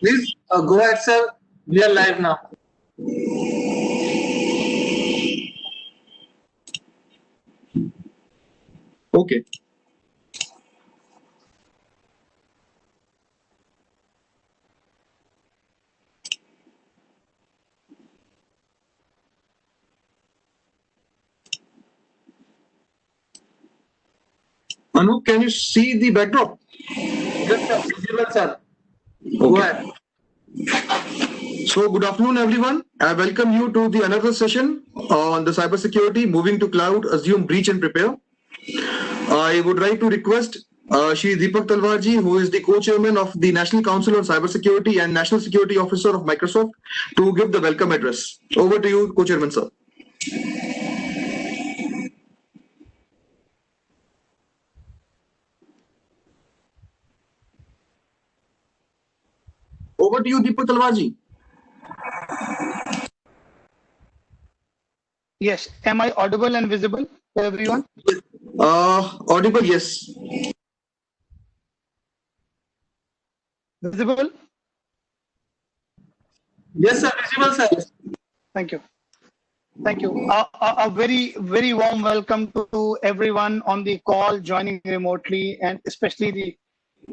Please go ahead, sir. We are live now. Okay. Anu, can you see the backdrop? Yes, sir. Visible, sir. Go Okay. ahead. So, good afternoon, everyone. I welcome you to the another session on the cybersecurity, moving to cloud, assume, breach, and prepare. I would like to request Shri Deepak Talwarji, who is the co-chairman of the National Council on Cybersecurity and National Security Officer of Microsoft, to give the welcome address. Over to you, co-chairman, sir. Over to you, Deepak Talwarji. Yes. Am I audible and visible to everyone? Audible, yes. Visible? Yes, sir. Visible, sir. Thank you. Thank you. A very, very warm welcome to everyone on the call joining remotely, and especially the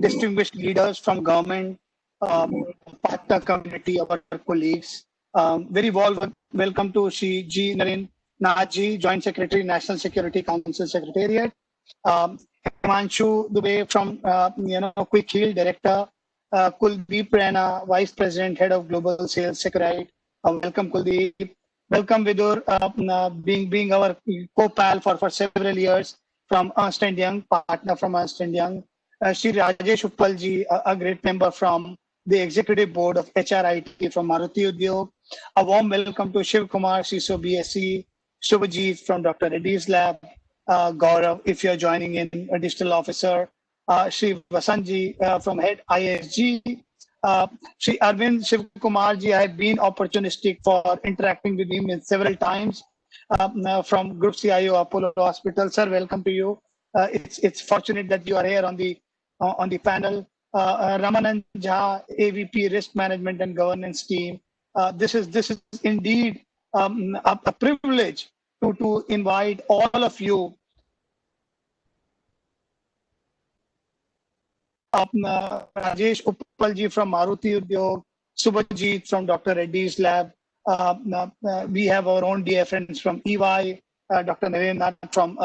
distinguished leaders from government, partner community, our colleagues. Very warm welcome to Shri G. Naren Nath ji, Joint Secretary, National Security Council Secretariat. Himanshu Dubey from Quick Heal Director. Kuldeep Rana, Vice President, Head of Global Sales Secretariat. Welcome, Kuldeep. Welcome, Vidur, being our co-pal for several years from Ernst & Young, partner from Ernst & Young. Shri Rajesh Uppalji, a great member from the Executive Board of HRIT from Maruti Udyog. A warm welcome to Shiv Kumar, CISO BSc, Shubhajit from Dr. Reddy's Lab, Gaurav, if you're joining in, a digital officer, Shri Vasanji from Head ISG, Shri Arvind Shiv Kumar ji, I have been opportunistic for interacting with him several times from Group CIO Apollo Hospital. Sir, welcome to you. It's fortunate that you are here on the panel. Ramanand Jha, AVP Risk Management and Governance team. This is indeed a privilege to invite all of you. Rajesh Uppalji from Maruti Udyog, Subhajit from Dr. Reddy's Lab. We have our own dear friends from EY, Dr. Naren Nath from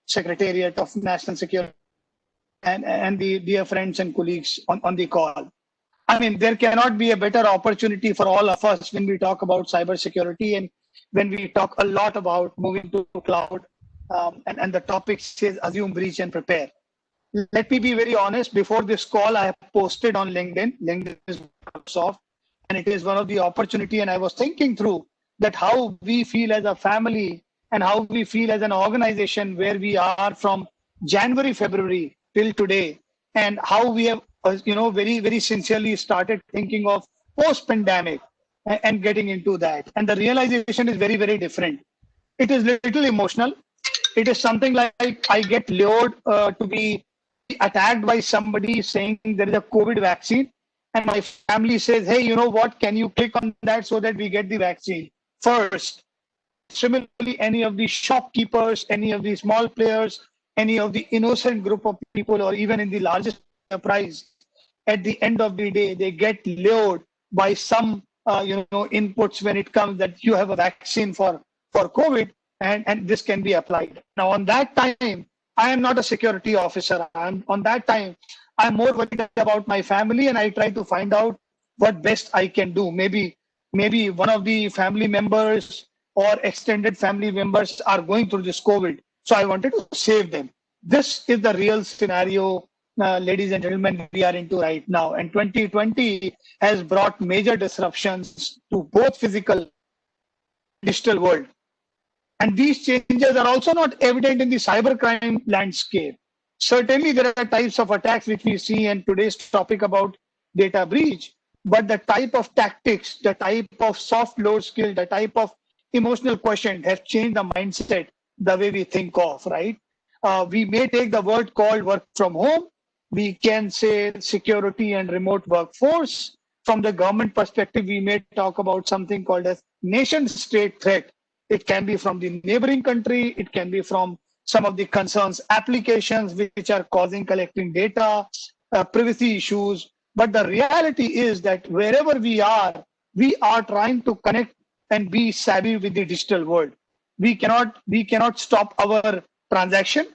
Secretariat of National Security, and the dear friends and colleagues on the call. I mean, there cannot be a better opportunity for all of us when we talk about cybersecurity and when we talk a lot about moving to cloud, and the topic says assume, breach, and prepare. Let me be very honest. Before this call, I have posted on LinkedIn. LinkedIn is Microsoft, and it is one of the opportunity. And I was thinking through that how we feel as a family and how we feel as an organization where we are from January, February till today, and how we have, very, very sincerely started thinking of post-pandemic and getting into that. And the realization is very, very different. It is little emotional. It is something like I get lured to be attacked by somebody saying there is a COVID vaccine, and my family says, hey, you know what, can you click on that so that we get the vaccine first? Similarly, any of the shopkeepers, any of the small players, any of the innocent group of people, or even in the largest enterprise, at the end of the day, they get lured by some inputs when it comes that you have a vaccine for COVID, and this can be applied. Now, on that time, I am not a security officer. On that time, I'm more worried about my family, and I try to find out what best I can do. Maybe one of the family members or extended family members are going through this COVID, so I wanted to save them. This is the real scenario, ladies and gentlemen, we are into right now. And 2020 has brought major disruptions to both physical and digital world. And these changes are also not evident in the cybercrime landscape. Certainly, there are types of attacks which we see in today's topic about data breach, but the type of tactics, the type of soft load skill, the type of emotional quotient have changed the mindset, the way we think of, right? We may take the word called work from home. We can say security and remote workforce. From the government perspective, we may talk about something called as nation state threat. It can be from the neighboring country. It can be from some of the concerns applications which are causing collecting data, privacy issues. But the reality is that wherever we are trying to connect and be savvy with the digital world. We cannot stop our transaction.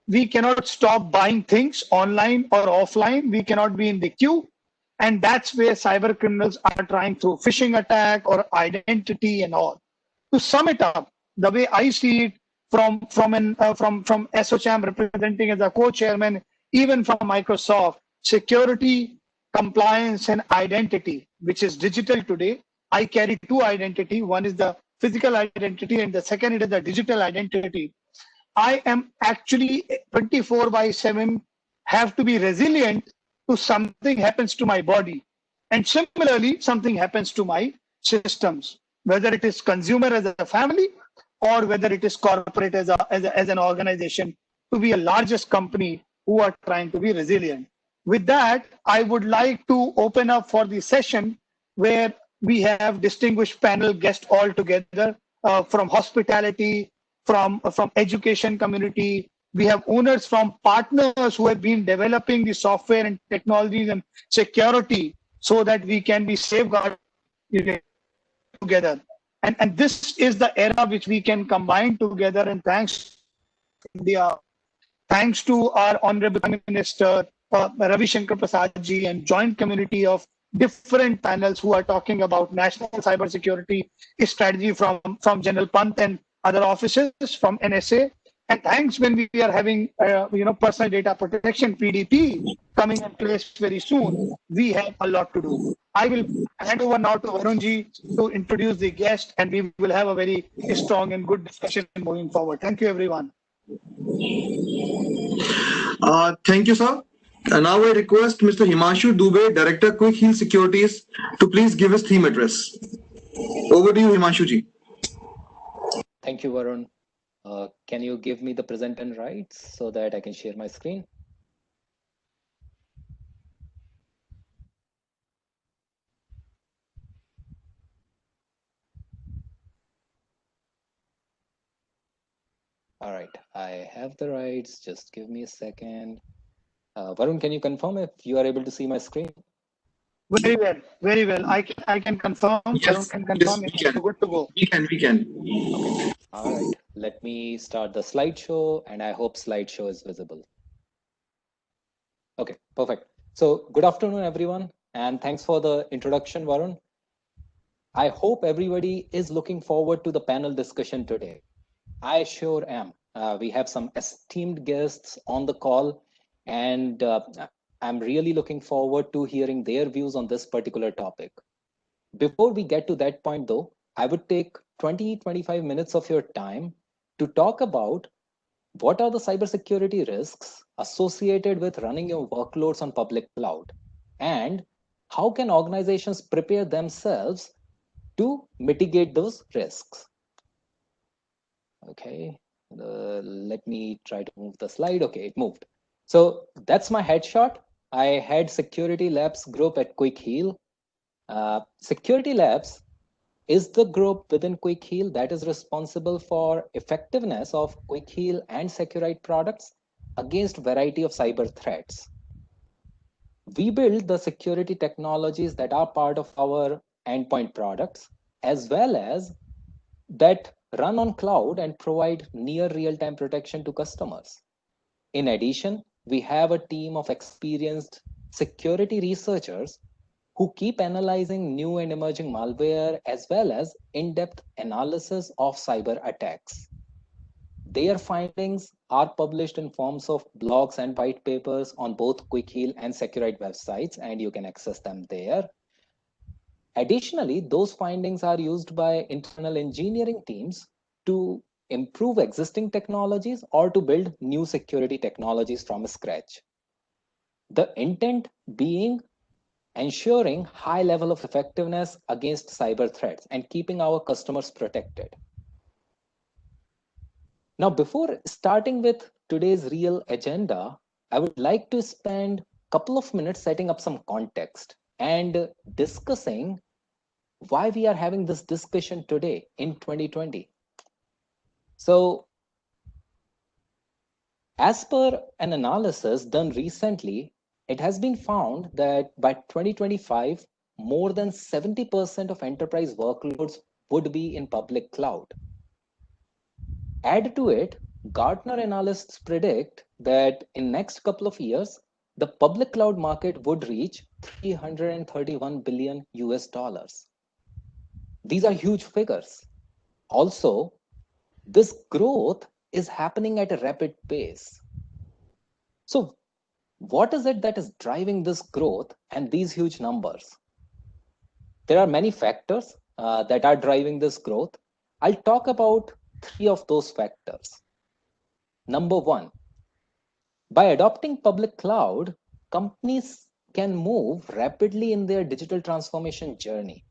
We cannot stop buying things online or offline. We cannot be in the queue. And that's where cyber criminals are trying through phishing attack or identity and all. To sum it up, the way I see it from ASSOCHAM representing as a co-chairman, even from Microsoft, security, compliance, and identity, which is digital today. I carry two identity. One is the physical identity, and the second is the digital identity. I am actually 24 by 7 have to be resilient to something happens to my body. And similarly, something happens to my systems, whether it is consumer as a family or whether it is corporate as an organization, to be a largest company who are trying to be resilient. With that, I would like to open up for the session where we have distinguished panel guests all together from hospitality, from education community. We have owners from partners who have been developing the software and technologies and security so that we can be safeguarded together. And this is the era which we can combine together. And thanks to India, thanks to our Honorable Prime Minister, Ravi Shankar Prasad ji, and joint community of different panels who are talking about national cybersecurity strategy from General Pant and other officers from NSA. And thanks when we are having, personal data protection (PDP) coming in place very soon, we have a lot to do. I will hand over now to Varunji to introduce the guest, and we will have a very strong and good discussion moving forward. Thank you, everyone. Thank you, sir. And now I request Mr. Himanshu Dubey, Director, Quick Heal Securities, to please give his theme address. Over to you, Himanshu ji. Thank you, Varun. Can you give me the present and rights so that I can share my screen? All right, I have the rights. Just give me a second. Varun, can you confirm if you are able to see my screen? Very well, very well. I can confirm. Yes, Varun can confirm. yes, It's good to go. we can. Okay. All right, let me start the slideshow, and I hope slideshow is visible. Okay, perfect. So good afternoon, everyone, and thanks for the introduction, Varun. I hope everybody is looking forward to the panel discussion today. I sure am. We have some esteemed guests on the call, and I'm really looking forward to hearing their views on this particular topic. Before we get to that point, though, I would take 20-25 minutes of your time to talk about what are the cybersecurity risks associated with running your workloads on public cloud, and how can organizations prepare themselves to mitigate those risks. Okay, let me try to move the slide. Okay, it moved. So that's my headshot. I head Security Labs group at Quick Heal. Security Labs is the group within Quick Heal that is responsible for effectiveness of Quick Heal and Securite products against a variety of cyber threats. We build the security technologies that are part of our endpoint products, as well as that run on cloud and provide near real-time protection to customers. In addition, we have a team of experienced security researchers who keep analyzing new and emerging malware as well as in-depth analysis of cyber attacks. Their findings are published in forms of blogs and white papers on both Quick Heal and Securite websites, and you can access them there. Additionally, those findings are used by internal engineering teams to improve existing technologies or to build new security technologies from scratch. The intent being ensuring high level of effectiveness against cyber threats and keeping our customers protected. Now, before starting with today's real agenda, I would like to spend a couple of minutes setting up some context. and discussing why we are having this discussion today in 2020. So, as per an analysis done recently, it has been found that by 2025, more than 70% of enterprise workloads would be in public cloud. Add to it, Gartner analysts predict that in next couple of years, the public cloud market would reach 331 billion US dollars. These are huge figures. Also, this growth is happening at a rapid pace. So, what is it that is driving this growth and these huge numbers? There are many factors that are driving this growth. I'll talk about three of those factors. Number one, by adopting public cloud, companies can move rapidly in their digital transformation journey.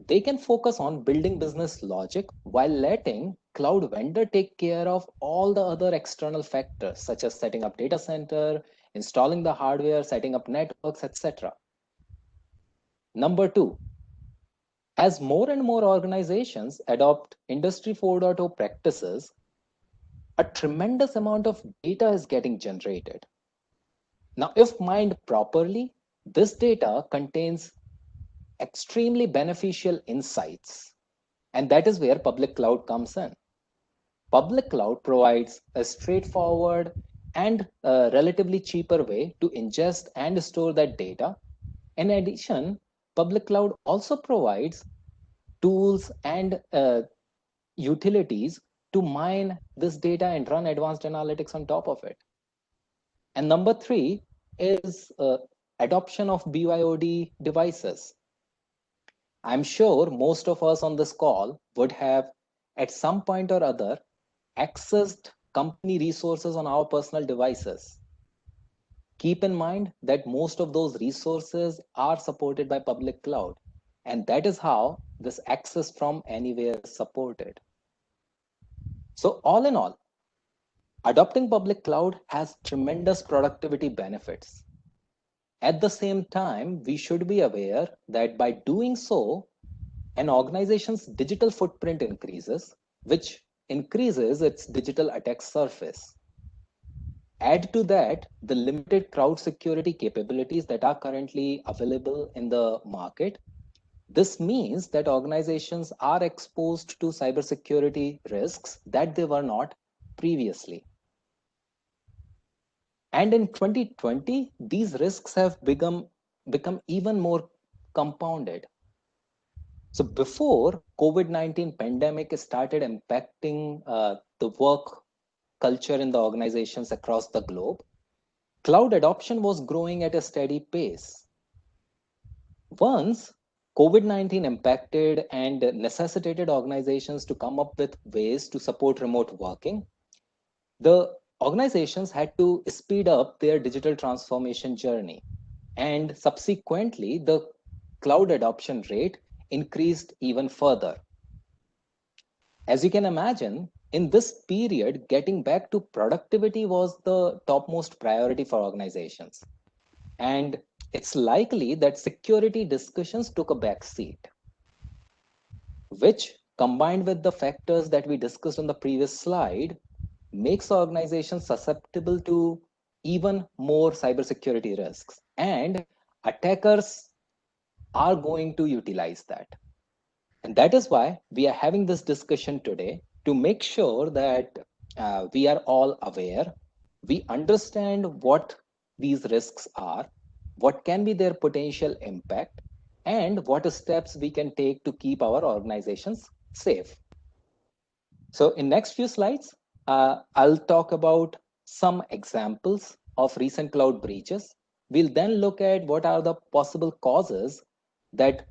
They can focus on building business logic while letting cloud vendor take care of all the other external factors, such as setting up data center, installing the hardware, setting up networks, etc. Number two, as more and more organizations adopt Industry 4.0 practices, a tremendous amount of data is getting generated. Now, if mined properly, this data contains extremely beneficial insights. And that is where public cloud comes in. Public cloud provides a straightforward and a relatively cheaper way to ingest and store that data. In addition, public cloud also provides tools and utilities to mine this data and run advanced analytics on top of it. And number three is adoption of BYOD devices. I'm sure most of us on this call would have at some point or other accessed company resources on our personal devices. Keep in mind that most of those resources are supported by public cloud, and that is how this access from anywhere is supported. So all in all, adopting public cloud has tremendous productivity benefits. At the same time, we should be aware that by doing so, an organization's digital footprint increases, which increases its digital attack surface. Add to that the limited crowd security capabilities that are currently available in the market. This means that organizations are exposed to cybersecurity risks that they were not previously. And in 2020, these risks have become even more compounded. So before COVID-19 pandemic started impacting the work culture in the organizations across the globe, cloud adoption was growing at a steady pace. Once COVID-19 impacted and necessitated organizations to come up with ways to support remote working, the organizations had to speed up their digital transformation journey. And subsequently, the cloud adoption rate increased even further. As you can imagine, in this period, getting back to productivity was the topmost priority for organizations. And it's likely that security discussions took a back seat, which combined with the factors that we discussed on the previous slide, makes organizations susceptible to even more cybersecurity risks. And attackers are going to utilize that. And that is why we are having this discussion today to make sure that we are all aware, we understand what these risks are, what can be their potential impact, and what steps we can take to keep our organizations safe. So in next few slides, I'll talk about some examples of recent cloud breaches. We'll then look at what are the possible causes that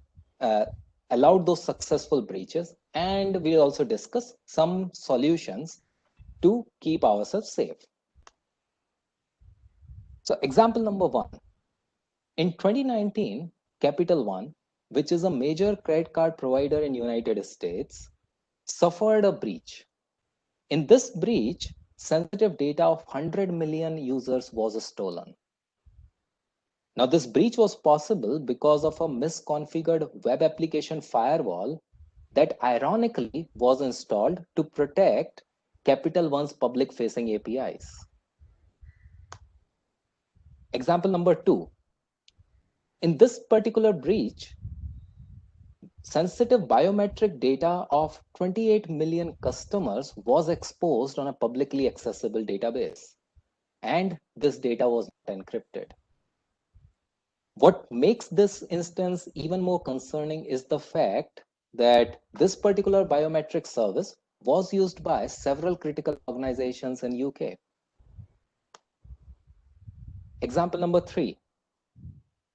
allowed those successful breaches, and we'll also discuss some solutions to keep ourselves safe. So example number one, in 2019, Capital One, which is a major credit card provider in United States, suffered a breach. In this breach, sensitive data of 100 million users was stolen. Now, this breach was possible because of a misconfigured web application firewall that ironically was installed to protect Capital One's public-facing APIs. Example number 2. In this particular breach, sensitive biometric data of 28 million customers was exposed on a publicly accessible database, and this data was not encrypted. What makes this instance even more concerning is the fact that this particular biometric service was used by several critical organizations in UK. Example number 3.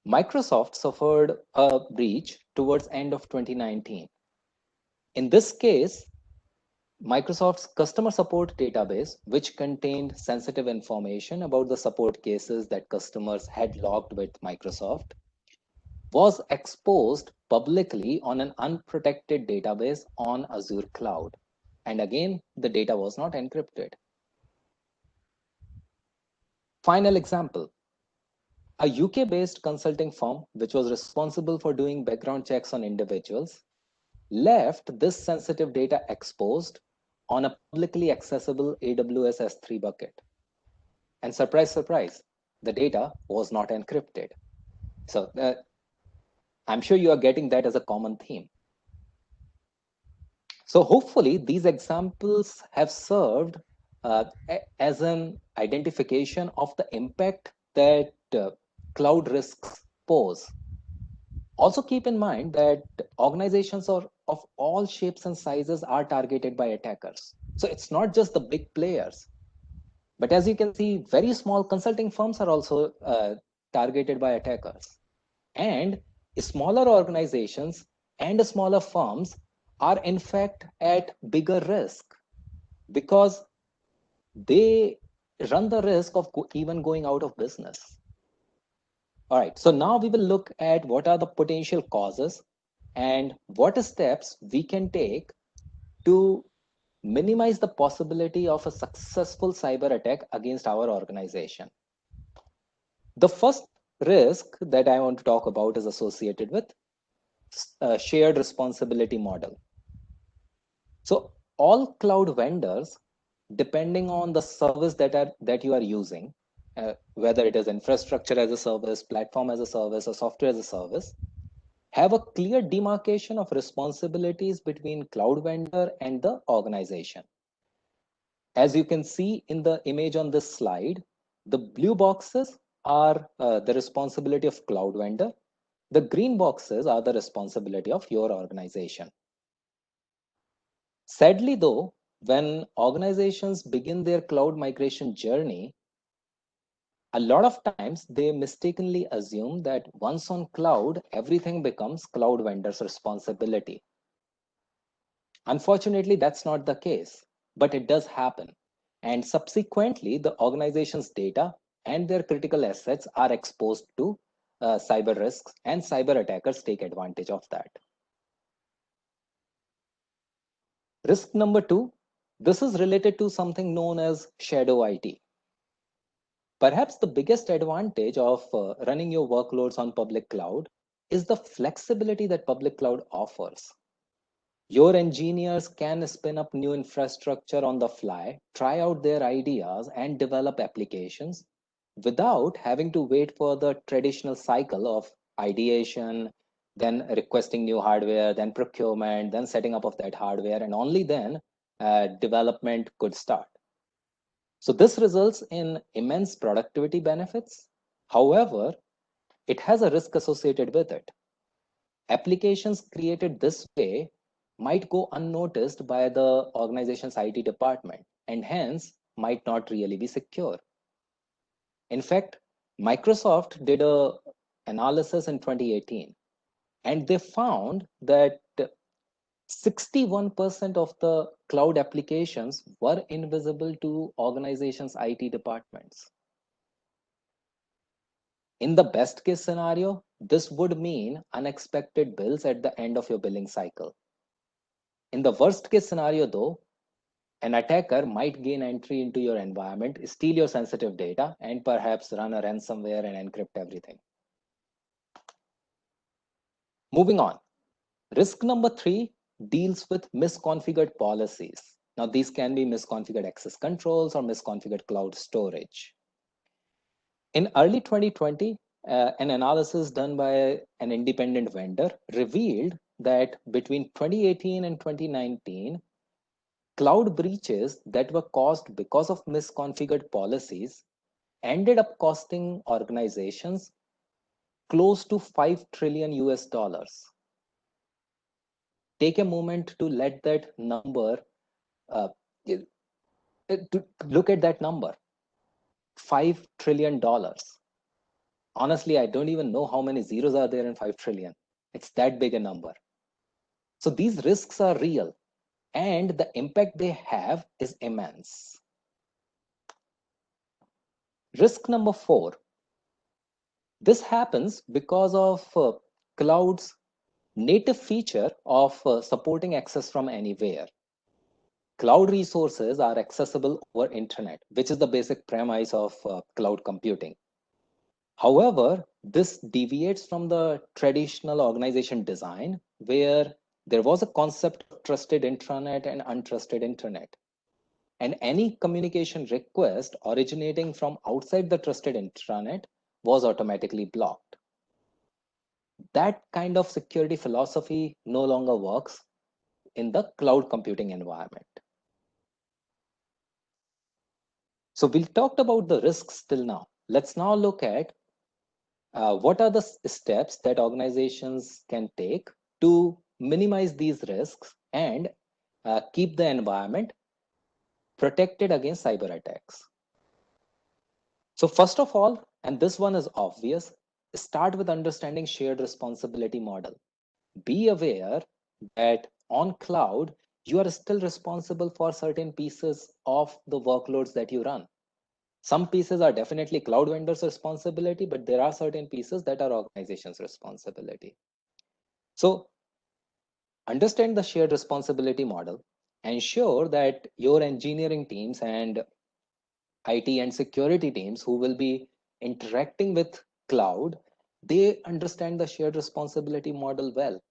Microsoft suffered a breach towards end of 2019. In this case, Microsoft's customer support database, which contained sensitive information about the support cases that customers had logged with Microsoft, was exposed publicly on an unprotected database on Azure cloud. And again, the data was not encrypted. Final example. A UK-based consulting firm, which was responsible for doing background checks on individuals, left this sensitive data exposed on a publicly accessible AWS S3 bucket. And surprise, surprise, the data was not encrypted. So I'm sure you are getting that as a common theme. So hopefully these examples have served as an identification of the impact that cloud risks pose. Also keep in mind that organizations of all shapes and sizes are targeted by attackers. So it's not just the big players, but as you can see, very small consulting firms are also targeted by attackers. And smaller organizations and smaller firms are in fact at bigger risk because they run the risk of even going out of business. All right, so now we will look at what are the potential causes and what steps we can take to minimize the possibility of a successful cyber attack against our organization. The first risk that I want to talk about is associated with a shared responsibility model. So all cloud vendors, depending on the service that you are using, whether it is infrastructure as a service, platform as a service, or software as a service, have a clear demarcation of responsibilities between cloud vendor and the organization. As you can see in the image on this slide, the blue boxes are the responsibility of cloud vendor. The green boxes are the responsibility of your organization. Sadly though, when organizations begin their cloud migration journey, a lot of times they mistakenly assume that once on cloud, everything becomes cloud vendor's responsibility. Unfortunately, that's not the case, but it does happen. And subsequently, the organization's data and their critical assets are exposed to cyber risks, and cyber attackers take advantage of that. Risk number 2, this is related to something known as shadow IT. Perhaps the biggest advantage of running your workloads on public cloud is the flexibility that public cloud offers. Your engineers can spin up new infrastructure on the fly, try out their ideas, and develop applications without having to wait for the traditional cycle of ideation, then requesting new hardware, then procurement, then setting up of that hardware, and only then development could start. So this results in immense productivity benefits. However, it has a risk associated with it. Applications created this way might go unnoticed by the organization's IT department and hence might not really be secure. In fact, Microsoft did an analysis in 2018 and they found that 61% of the cloud applications were invisible to organizations' IT departments. In the best case scenario, this would mean unexpected bills at the end of your billing cycle. In the worst case scenario though, an attacker might gain entry into your environment, steal your sensitive data, and perhaps run a ransomware and encrypt everything. Moving on. Risk number 3 deals with misconfigured policies. Now, these can be misconfigured access controls or misconfigured cloud storage. In early 2020, an analysis done by an independent vendor revealed that between 2018 and 2019, cloud breaches that were caused because of misconfigured policies ended up costing organizations close to 5 trillion US dollars. Take a moment to let that number, to look at that number, $5 trillion. Honestly, I don't even know how many zeros are there in 5 trillion. It's that big a number. So these risks are real, and the impact they have is immense. Risk number 4. This happens because of cloud's native feature of supporting access from anywhere. Cloud resources are accessible over internet, which is the basic premise of cloud computing. However, this deviates from the traditional organization design where there was a concept of trusted intranet and untrusted internet. And any communication request originating from outside the trusted intranet was automatically blocked. That kind of security philosophy no longer works in the cloud computing environment. So we talked about the risks till now. Let's now look at what are the steps that organizations can take to minimize these risks and keep the environment protected against cyber attacks. So first of all, and this one is obvious, start with understanding shared responsibility model. Be aware that on cloud, you are still responsible for certain pieces of the workloads that you run. Some pieces are definitely cloud vendors' responsibility, but there are certain pieces that are organizations' responsibility. So understand the shared responsibility model. Ensure that your engineering teams and IT and security teams who will be interacting with cloud, they understand the shared responsibility model well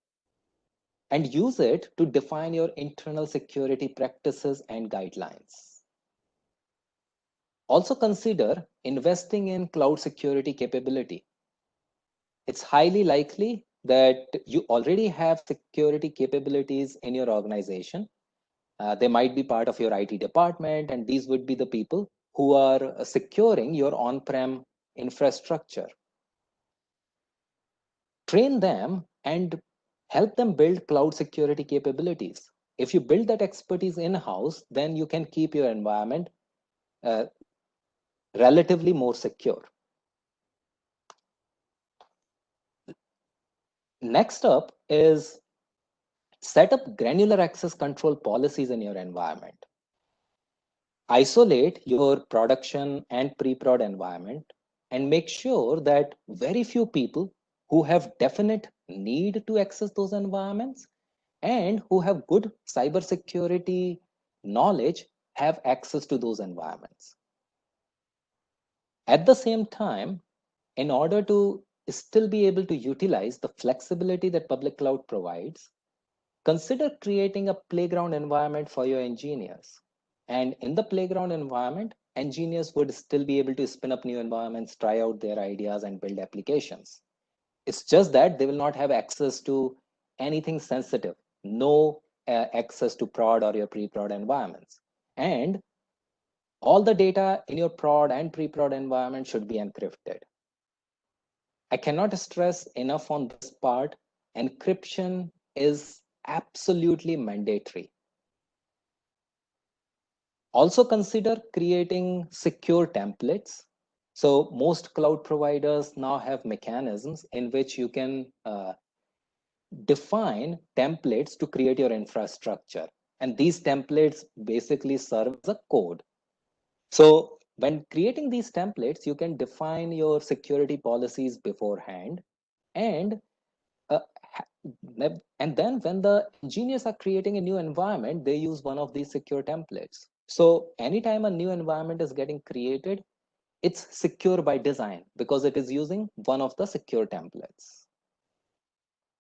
and use it to define your internal security practices and guidelines. Also consider investing in cloud security capability. It's highly likely that you already have security capabilities in your organization. They might be part of your IT department, and these would be the people who are securing your on-prem infrastructure. Train them and help them build cloud security capabilities. If you build that expertise in-house, then you can keep your environment relatively more secure. Next up is set up granular access control policies in your environment. Isolate your production and pre-prod environment and make sure that very few people who have definite need to access those environments and who have good cybersecurity knowledge have access to those environments. At the same time, in order to still be able to utilize the flexibility that public cloud provides, consider creating a playground environment for your engineers. And in the playground environment, engineers would still be able to spin up new environments, try out their ideas, and build applications. It's just that they will not have access to anything sensitive, no access to prod or your pre-prod environments. And all the data in your prod and pre-prod environment should be encrypted. I cannot stress enough on this part. Encryption is absolutely mandatory. Also consider creating secure templates. So most cloud providers now have mechanisms in which you can define templates to create your infrastructure. And these templates basically serve as a code. So when creating these templates, you can define your security policies beforehand. And then when the engineers are creating a new environment, they use one of these secure templates. So anytime a new environment is getting created, it's secure by design because it is using one of the secure templates.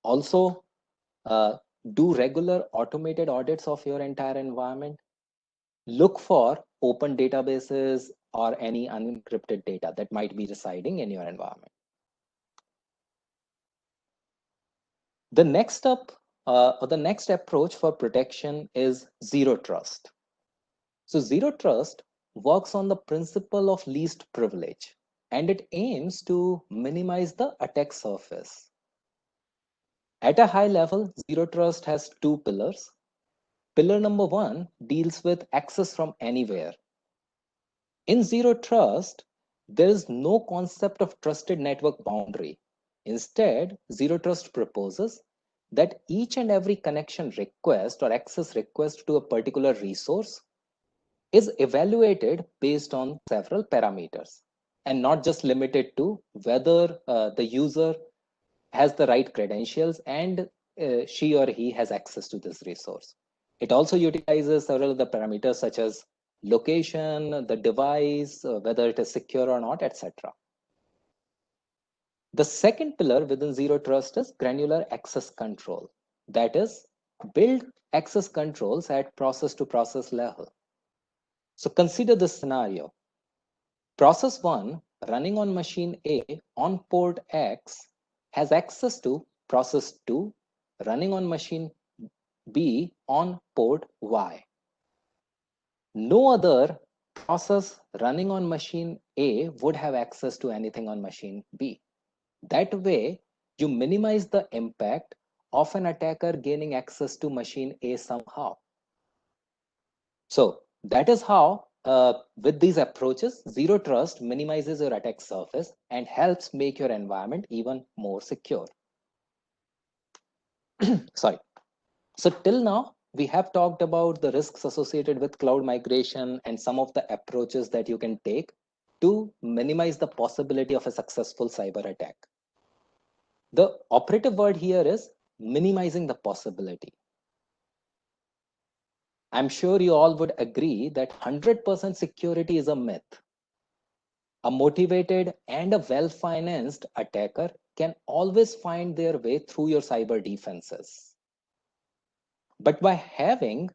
Also, do regular automated audits of your entire environment. Look for open databases or any unencrypted data that might be residing in your environment. The next approach for protection is zero trust. So zero trust works on the principle of least privilege, and it aims to minimize the attack surface. At a high level, zero trust has two pillars. Pillar number one deals with access from anywhere. In zero trust, there is no concept of trusted network boundary. Instead, zero trust proposes that each and every connection request or access request to a particular resource is evaluated based on several parameters and not just limited to whether the user has the right credentials and she or he has access to this resource. It also utilizes several of the parameters such as location, the device, whether it is secure or not, etc. The second pillar within zero trust is granular access control. That is, build access controls at process to process level. So consider this scenario. Process 1 running on machine A on port X has access to process 2 running on machine B on port Y. No other process running on machine A would have access to anything on machine B. That way, you minimize the impact of an attacker gaining access to machine A somehow. So that is how, with these approaches, zero trust minimizes your attack surface and helps make your environment even more secure. Sorry. So till now, we have talked about the risks associated with cloud migration and some of the approaches that you can take to minimize the possibility of a successful cyber attack. The operative word here is minimizing the possibility. I'm sure you all would agree that 100% security is a myth. A motivated and a well-financed attacker can always find their way through your cyber defenses. But by having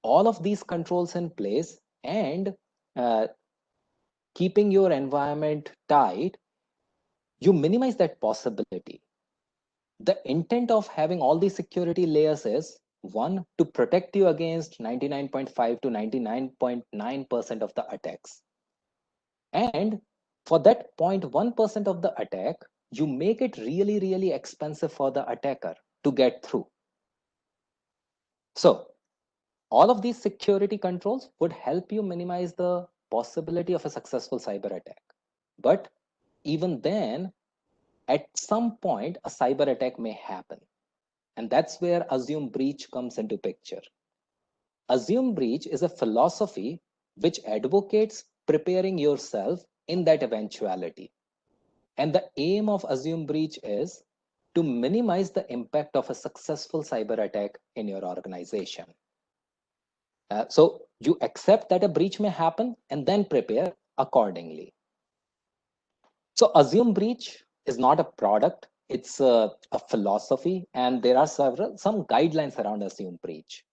all of these controls in place and keeping your environment tight, you minimize that possibility. The intent of having all these security layers is, one, to protect you against 99.5 to 99.9% of the attacks. And for that 0.1% of the attack, you make it really, really expensive for the attacker to get through. So all of these security controls would help you minimize the possibility of a successful cyber attack. But even then, at some point, a cyber attack may happen. And that's where assume breach comes into picture. Assume breach is a philosophy which advocates preparing yourself in that eventuality. And the aim of assume breach is to minimize the impact of a successful cyber attack in your organization. So you accept that a breach may happen and then prepare accordingly. So assume breach is not a product, it's a philosophy, and there are some guidelines around assume breach.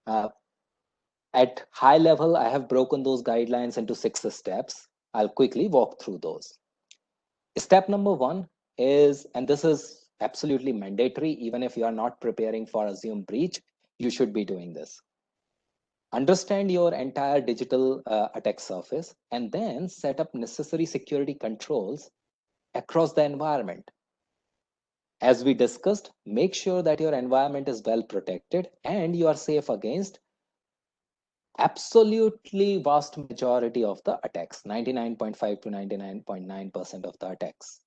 At high level, I have broken those guidelines into 6 steps. I'll quickly walk through those. Step number 1 is, and this is absolutely mandatory, even if you are not preparing for assume breach, you should be doing this. Understand your entire digital attack surface and then set up necessary security controls across the environment. As we discussed, make sure that your environment is well protected and you are safe against absolutely vast majority of the attacks, 99.5 to 99.9% of the attacks.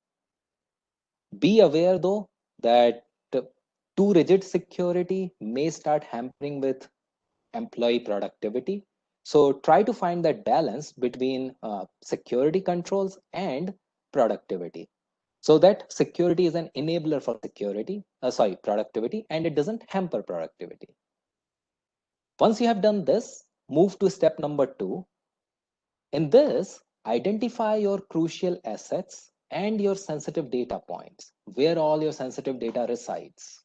Be aware though that too rigid security may start hampering with employee productivity. So try to find that balance between security controls and productivity, so that security is an enabler for productivity, and it doesn't hamper productivity. Once you have done this, move to step number 2. In this, identify your crucial assets and your sensitive data points, where all your sensitive data resides.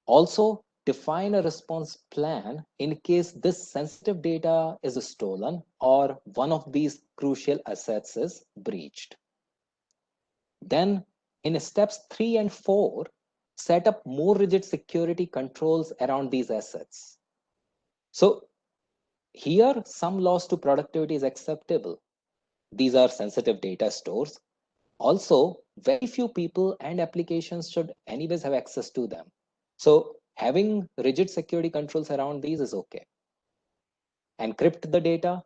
Also, define a response plan in case this sensitive data is stolen or one of these crucial assets is breached. Then in steps 3 and 4, set up more rigid security controls around these assets. So here, some loss to productivity is acceptable. These are sensitive data stores. Also, very few people and applications should anyways have access to them. So having rigid security controls around these is okay. Encrypt the data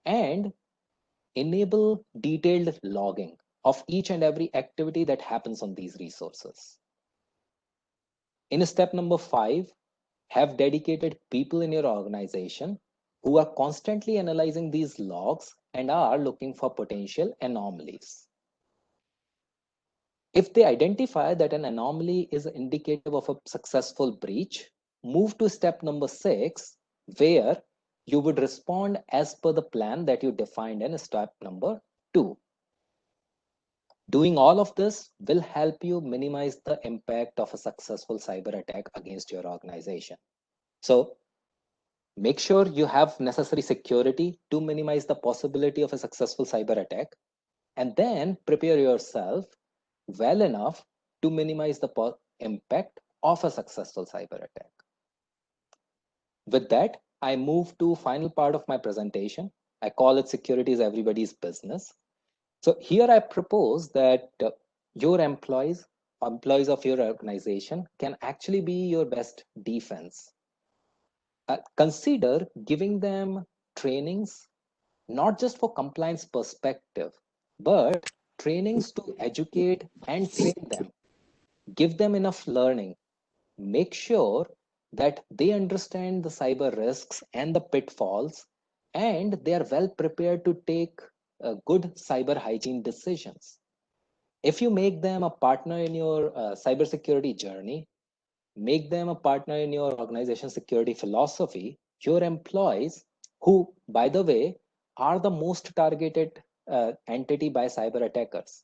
and enable detailed logging of each and every activity that happens on these resources. In step number 5, have dedicated people in your organization who are constantly analyzing these logs and are looking for potential anomalies. If they identify that an anomaly is indicative of a successful breach, move to step number 6, where you would respond as per the plan that you defined in step number 2. Doing all of this will help you minimize the impact of a successful cyber attack against your organization. So make sure you have necessary security to minimize the possibility of a successful cyber attack, and then prepare yourself well enough to minimize the impact of a successful cyber attack. With that, I move to final part of my presentation. I call it security is everybody's business. So here I propose that your employees of your organization can actually be your best defense. Consider giving them trainings, not just for compliance perspective, but trainings to educate and train them. Give them enough learning. Make sure that they understand the cyber risks and the pitfalls, and they are well prepared to take good cyber hygiene decisions. If you make them a partner in your cybersecurity journey, make them a partner in your organization security philosophy, your employees, who, by the way, are the most targeted entity by cyber attackers,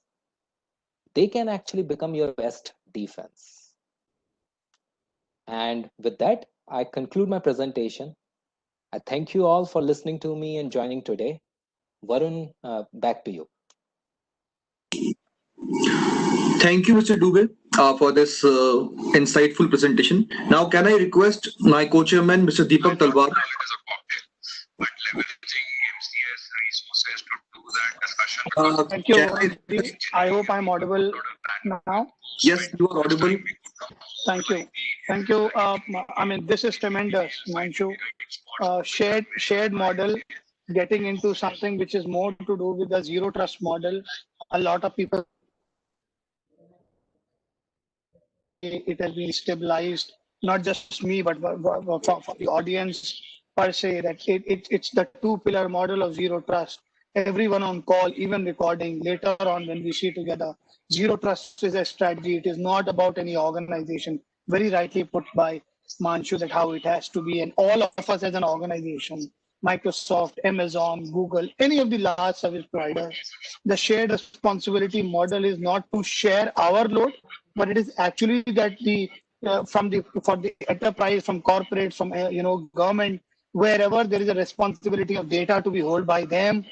they can actually become your best defense. And with that, I conclude my presentation. I thank you all for listening to me and joining today. Varun, back to you. Thank you, Mr. Dubey, for this insightful presentation. Now, can I request my co-chairman, Mr. Deepak Talwar? But leveraging MCS resources to do that discussion. Thank you. I hope I'm audible now. Yes, you are audible. Thank you. Thank you. I mean, this is tremendous, Manshu. Shared model, getting into something which is more to do with the zero trust model. A lot of people, it has been stabilized, not just me, but for the audience per se, that it's the two-pillar model of zero trust. Everyone on call, even recording, later on when we see together, zero trust is a strategy. It is not about any organization. Very rightly put by Manshu that how it has to be, and all of us as an organization, Microsoft, Amazon, Google, any of the large service providers, the shared responsibility model is not to share our load, but it is actually that for the enterprise, from corporate, from government, wherever there is a responsibility of data to be held by them,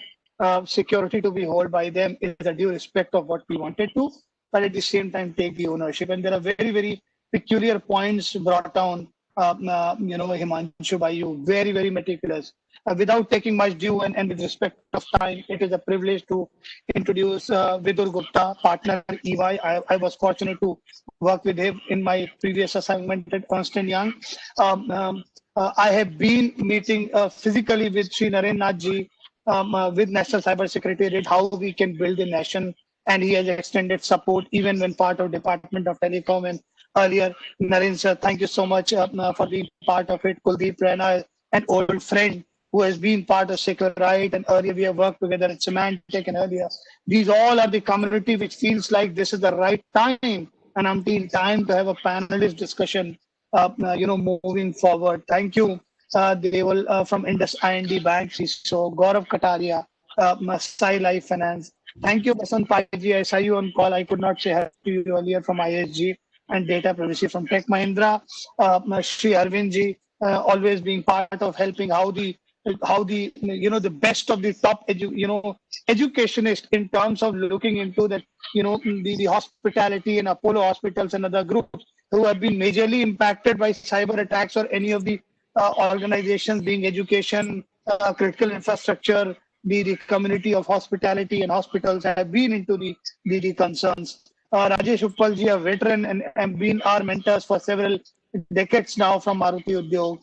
security to be held by them, is a due respect of what we wanted to, but at the same time take the ownership. And there are very, very peculiar points brought down, Himanshu, by you, very, very meticulous. Without taking much due and with respect of time, it is a privilege to introduce Vidur Gupta, partner EY. I was fortunate to work with him in my previous assignment at Ernst & Young. I have been meeting physically with Sri Naren Nath ji, with National Cyber Secretariat, how we can build the nation, and he has extended support even when part of Department of Telecom. And earlier, Naren sir, thank you so much for being part of it. Kuldeep Rana, an old friend who has been part of Securite, and earlier we have worked together at Symantec, and earlier. These all are the community which feels like this is the right time and until time to have a panelist discussion, moving forward. Thank you, Deval from Indus IND Bank, so Gaurav Kataria, Sai Life Finance, Thank you, Basant Paji. I saw you on call. I could not say hello to you earlier from ISG and data privacy from Tech Mahindra. Shri Arvindji, always being part of helping how the the best of the top educationist in terms of looking into that the hospitality and Apollo hospitals and other groups who have been majorly impacted by cyber attacks or any of the organizations being education, critical infrastructure, the community of hospitality and hospitals have been into the concerns. Rajesh Uppalji, a veteran and been our mentors for several decades now from Maruti Udyog.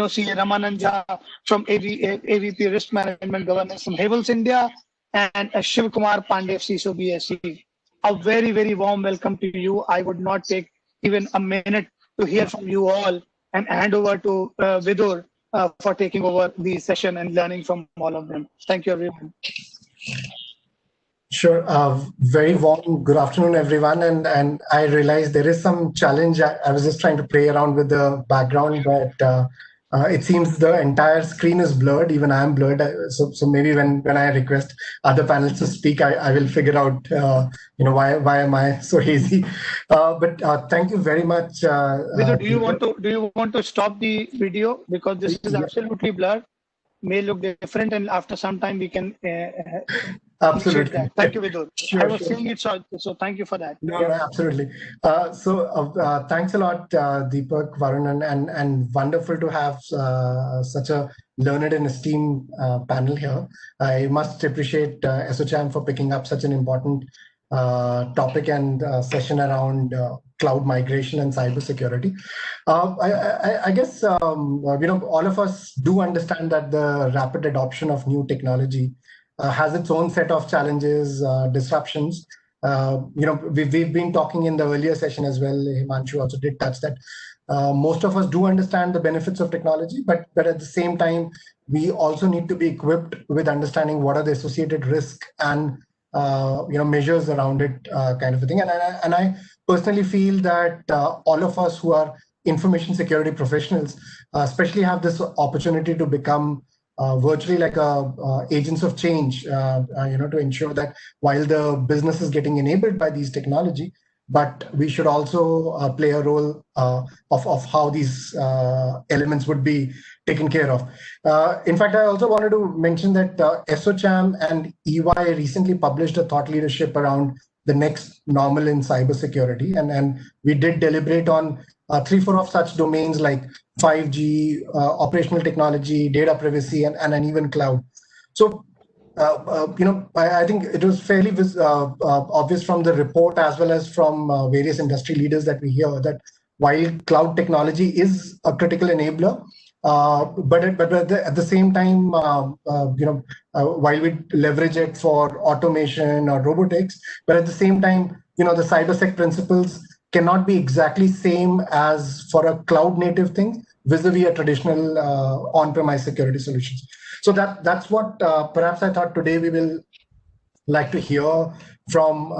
C. Ramananja from AVP Risk Management Governance from Havels India, and Shiv Kumar Pandey, CISO BSc. A very, very warm welcome to you. I would not take even a minute to hear from you all and hand over to Vidur for taking over the session and learning from all of them. Thank you, everyone. Sure. Very warm good afternoon, everyone. And I realized there is some challenge. I was just trying to play around with the background, but it seems the entire screen is blurred. Even I am blurred. So maybe when I request other panelists to speak, I will figure out why am I so hazy. But thank you very much. Vidur, do you want to stop the video because this is absolutely blurred? May look different, and after some time we can absolutely that. Thank you, Vidur. Sure, I was seeing it, so thank you for that. No, absolutely. Thanks a lot, Deepak, Varun, and wonderful to have such a learned and esteemed panel here. I must appreciate ASSOCHAM for picking up such an important topic and session around cloud migration and cybersecurity. I guess all of us do understand that the rapid adoption of new technology has its own set of challenges, disruptions. We've been talking in the earlier session as well. Himanshu also did touch that. Most of us do understand the benefits of technology, but at the same time, we also need to be equipped with understanding what are the associated risks and measures around it, kind of a thing. And I personally feel that all of us who are information security professionals, especially have this opportunity to become virtually like agents of change, to ensure that while the business is getting enabled by these technology, but we should also play a role of how these elements would be taken care of. In fact, I also wanted to mention that ASSOCHAM and EY recently published a thought leadership around the next normal in cybersecurity, and we did deliberate on 3-4 of such domains like 5G, operational technology, data privacy, and even cloud. So, I think it was fairly obvious from the report as well as from various industry leaders that we hear that while cloud technology is a critical enabler, but at the same time, while we leverage it for automation or robotics, but at the same time, the cybersec principles cannot be exactly same as for a cloud native thing vis-a-vis a traditional on-premise security solutions. So that's what perhaps I thought today we will like to hear from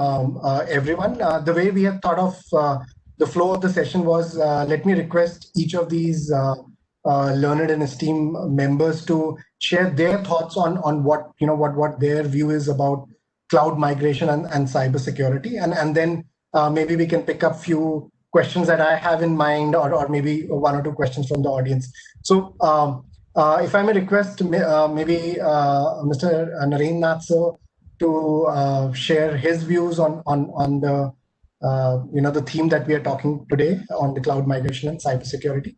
everyone. The way we have thought of the flow of the session was, let me request each of these learned and esteemed members to share their thoughts on what their view is about cloud migration and cybersecurity, and then maybe we can pick up few questions that I have in mind, or maybe 1 or 2 questions from the audience. So if I may request maybe Mr. Naren Natso to share his views on the the theme that we are talking today on the cloud migration and cybersecurity.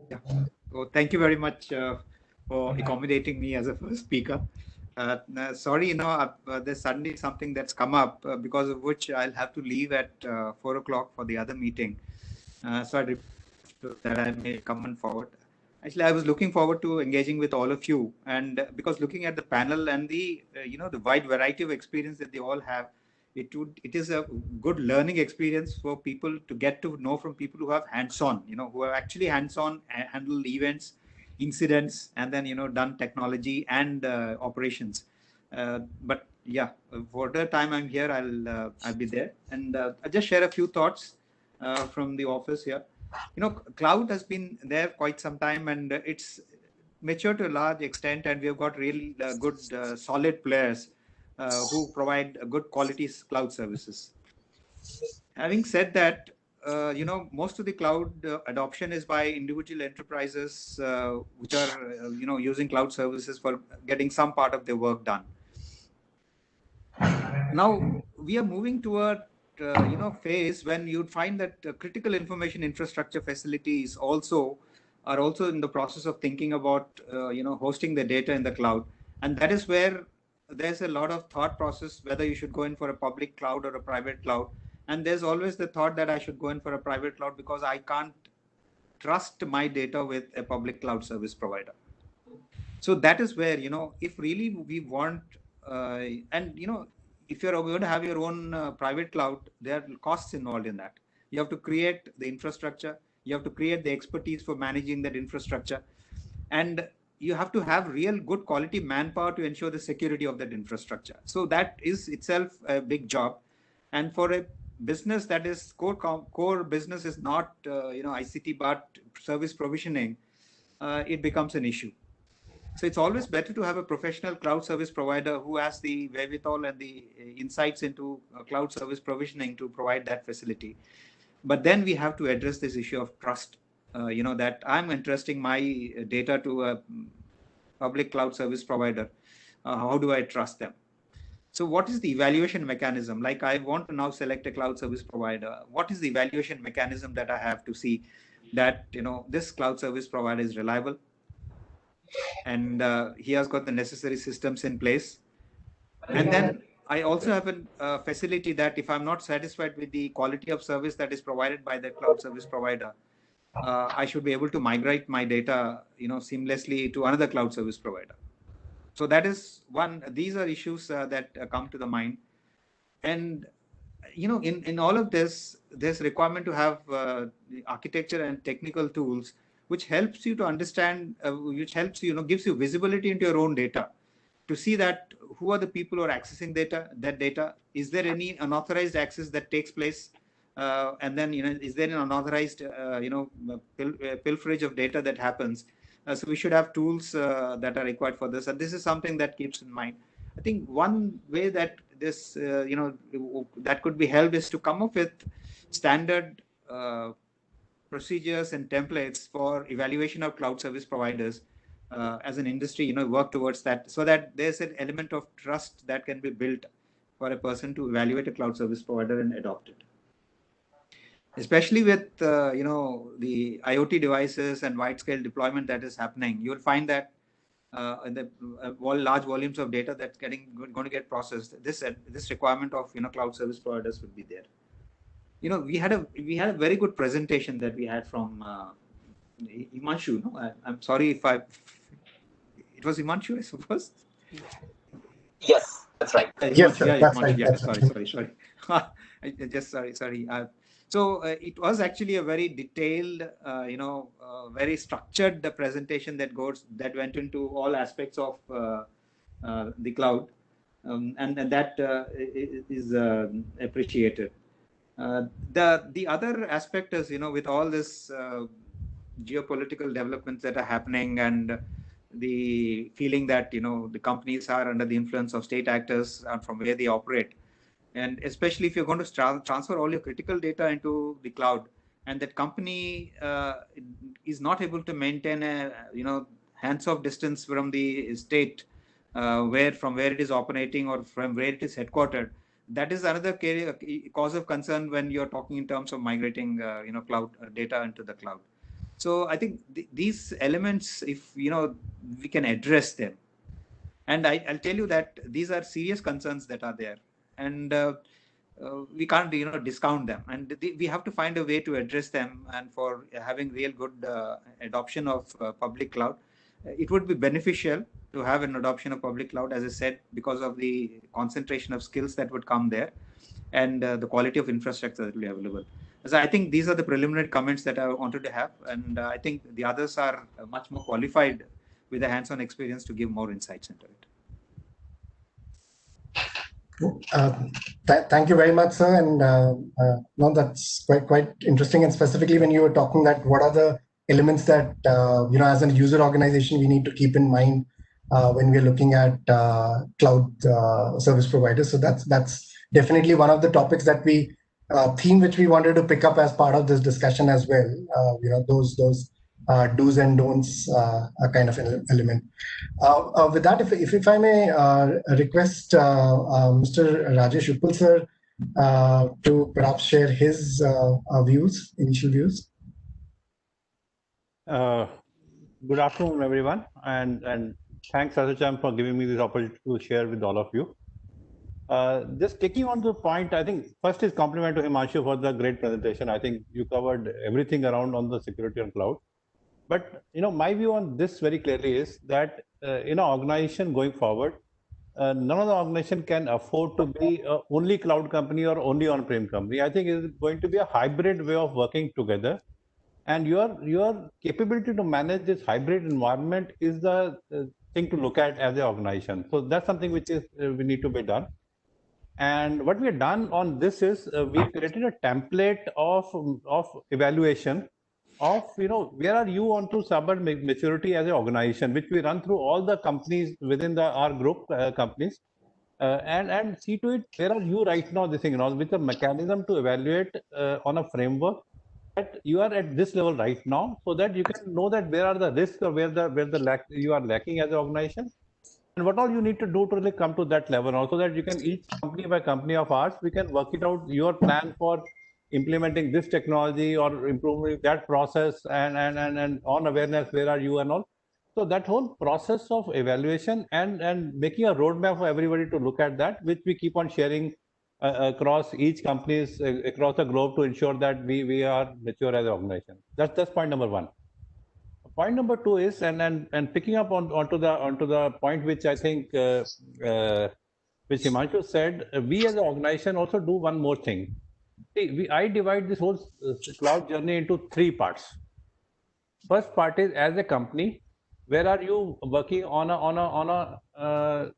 Yeah. Well, thank you very much for accommodating me as a first speaker. Sorry, there's suddenly something that's come up because of which I'll have to leave at 4 o'clock for the other meeting. So I request that I may come on forward. Actually, I was looking forward to engaging with all of you, and because looking at the panel and the the wide variety of experience that they all have, it is a good learning experience for people to get to know from people who have hands-on, who have actually hands-on handled events, incidents, and then done technology and operations. But yeah, for the time I'm here, I'll be there, and I'll just share a few thoughts from the office here. Cloud has been there quite some time, and it's matured to a large extent, and we have got really good, solid players who provide good quality cloud services. Having said that, most of the cloud adoption is by individual enterprises which are, using cloud services for getting some part of their work done. Now we are moving toward, phase when you'd find that critical information infrastructure facilities are also in the process of thinking about, hosting the data in the cloud, and that is where there's a lot of thought process whether you should go in for a public cloud or a private cloud. And there's always the thought that I should go in for a private cloud because I can't trust my data with a public cloud service provider. So that is where, if really we want, if you're going to have your own private cloud, there are costs involved in that. You have to create the infrastructure, you have to create the expertise for managing that infrastructure, and you have to have real good quality manpower to ensure the security of that infrastructure. So that is itself a big job. And for a business that is core business is not, ICT, but service provisioning, it becomes an issue. So it's always better to have a professional cloud service provider who has the wherewithal and the insights into cloud service provisioning to provide that facility. But then we have to address this issue of trust, that I'm entrusting my data to a public cloud service provider. How do I trust them? So what is the evaluation mechanism? Like, I want to now select a cloud service provider. What is the evaluation mechanism that I have to see that, this cloud service provider is reliable, and he has got the necessary systems in place? And then I also have a facility that if I'm not satisfied with the quality of service that is provided by the cloud service provider, I should be able to migrate my data, seamlessly to another cloud service provider. So that is one. These are issues that come to the mind. And, in all of this, there's requirement to have the architecture and technical tools, which helps you to understand, which helps you, gives you visibility into your own data, to see that who are the people who are accessing that data. Is there any unauthorized access that takes place? And then, is there an unauthorized, pilferage of data that happens? So we should have tools that are required for this. And this is something that keeps in mind. I think one way that this, that could be helped is to come up with standard procedures and templates for evaluation of cloud service providers. As an industry, work towards that, so that there's an element of trust that can be built for a person to evaluate a cloud service provider and adopt it. Especially with the IoT devices and wide-scale deployment that is happening, you will find that in the large volumes of data that's going to get processed, this requirement of cloud service providers would be there. We had a very good presentation that we had from Himanshu. I'm sorry if it was Himanshu, I suppose. Yes, that's right. Yes, sir, that's Himanshu, right. yeah, That's right. sorry. So it was actually a very detailed, very structured presentation that went into all aspects of the cloud, and that is appreciated. The other aspect is, with all this geopolitical developments that are happening, and the feeling that the companies are under the influence of state actors from where they operate. And especially if you're going to transfer all your critical data into the cloud, and that company is not able to maintain a hands-off distance from the state from where it is operating or from where it is headquartered, that is another cause of concern when you're talking in terms of migrating cloud data into the cloud. So I think these elements, if we can address them, and I'll tell you that these are serious concerns that are there. And we can't discount them, and we have to find a way to address them. And for having real good adoption of public cloud, it would be beneficial to have an adoption of public cloud, as I said, because of the concentration of skills that would come there, and the quality of infrastructure that will be available. So I think these are the preliminary comments that I wanted to have, and I think the others are much more qualified with a hands-on experience to give more insights into it. Thank you very much, sir. And no, that's quite interesting. And specifically when you were talking that what are the elements that as a user organization we need to keep in mind when we're looking at cloud service providers. So that's definitely one of the topics that we theme which we wanted to pick up as part of this discussion as well. Those do's and don'ts kind of element. With that, if I may request Mr. Rajesh Uppal sir to perhaps share his initial views. Good afternoon, everyone, and thanks, ASSOCHAM, for giving me this opportunity to share with all of you. Just taking on the point, I think first is compliment to Himanshu for the great presentation. I think you covered everything around on the security and cloud. But my view on this very clearly is that in an organization going forward, none of the organization can afford to be only cloud company or only on-prem company. I think it's going to be a hybrid way of working together. And your capability to manage this hybrid environment is the thing to look at as an organization. So that's something which is we need to be done. And what we have done on this is we created a template of evaluation of where are you onto cyber maturity as an organization, which we run through all the companies within our group companies, and see to it where are you right now. This thing, with a mechanism to evaluate on a framework that you are at this level right now, so that you can know that where are the risks or where the you are lacking as an organization, and what all you need to do to really come to that level, also that you can each company by company of ours, we can work it out your plan for implementing this technology or improving that process, and on awareness where are you and all. So that whole process of evaluation and making a roadmap for everybody to look at that, which we keep on sharing across each companies across the globe to ensure that we are mature as an organization. That's point number one. Point number two is, and picking up onto the point which I think which Himanshu said, we as an organization also do one more thing. See, I divide this whole cloud journey into three parts. First part is as a company, where are you working on a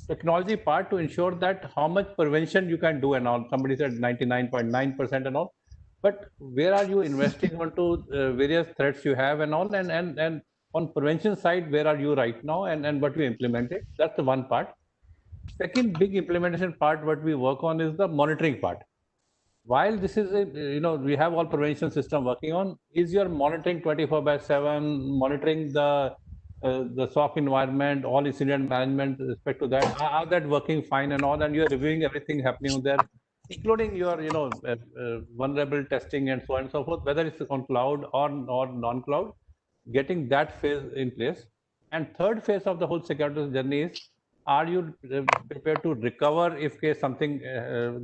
technology part to ensure that how much prevention you can do and all. Somebody said 99.9% and all. But where are you investing onto various threats you have and all, and on prevention side, where are you right now, and what you implemented? That's the one part. Second big implementation part, what we work on is the monitoring part. While this is we have all prevention system working on, is your monitoring 24/7, monitoring the SOC environment, all incident management with respect to that, are that working fine and all, and you're reviewing everything happening there, including your vulnerable testing and so on and so forth, whether it's on cloud or non-cloud, getting that phase in place. And third phase of the whole security journey is, are you prepared to recover if case something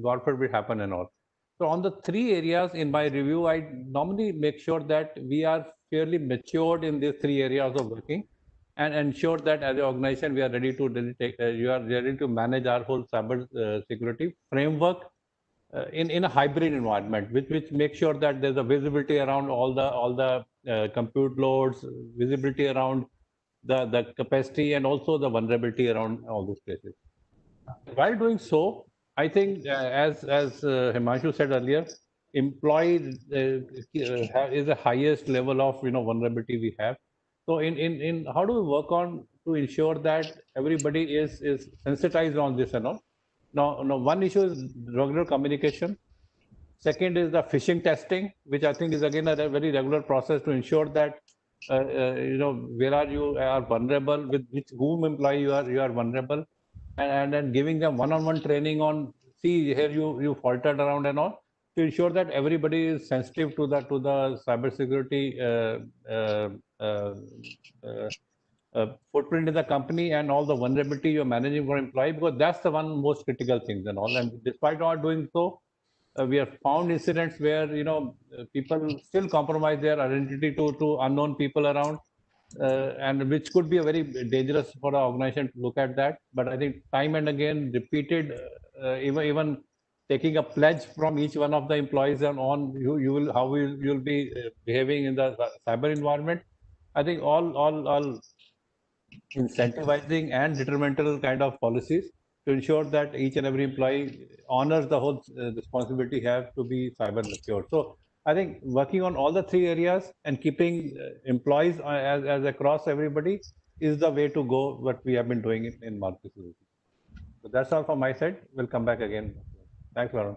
God forbid happen and all. So on the three areas in my review, I normally make sure that we are fairly matured in these three areas of working, and ensure that as an organization we are ready to you are ready to manage our whole cyber security framework in a hybrid environment, which makes sure that there's a visibility around all the compute loads, visibility around the capacity, and also the vulnerability around all these places. While doing so, I think as Himanshu said earlier, employee is the highest level of vulnerability we have. So in how do we work on to ensure that everybody is sensitized on this and all? Now one issue is regular communication. Second is the phishing testing, which I think is again a very regular process to ensure that where are you are vulnerable, with whom employee you are vulnerable, and then giving them one-on-one training on, see here you faltered around and all, to ensure that everybody is sensitive to the cybersecurity footprint in the company and all the vulnerability you're managing for employee, because that's the one most critical things and all. And despite not doing so, we have found incidents where people still compromise their identity to unknown people around, and which could be a very dangerous for the organization to look at that. But I think time and again repeated, even taking a pledge from each one of the employees on you will how you'll be behaving in the cyber environment. I think all incentivizing and detrimental kind of policies to ensure that each and every employee honors the whole responsibility have to be cyber mature. So I think working on all the three areas and keeping employees as across everybody is the way to go, what we have been doing in Maruti Suzuki. So that's all from my side. We'll come back again. Thanks, Varun.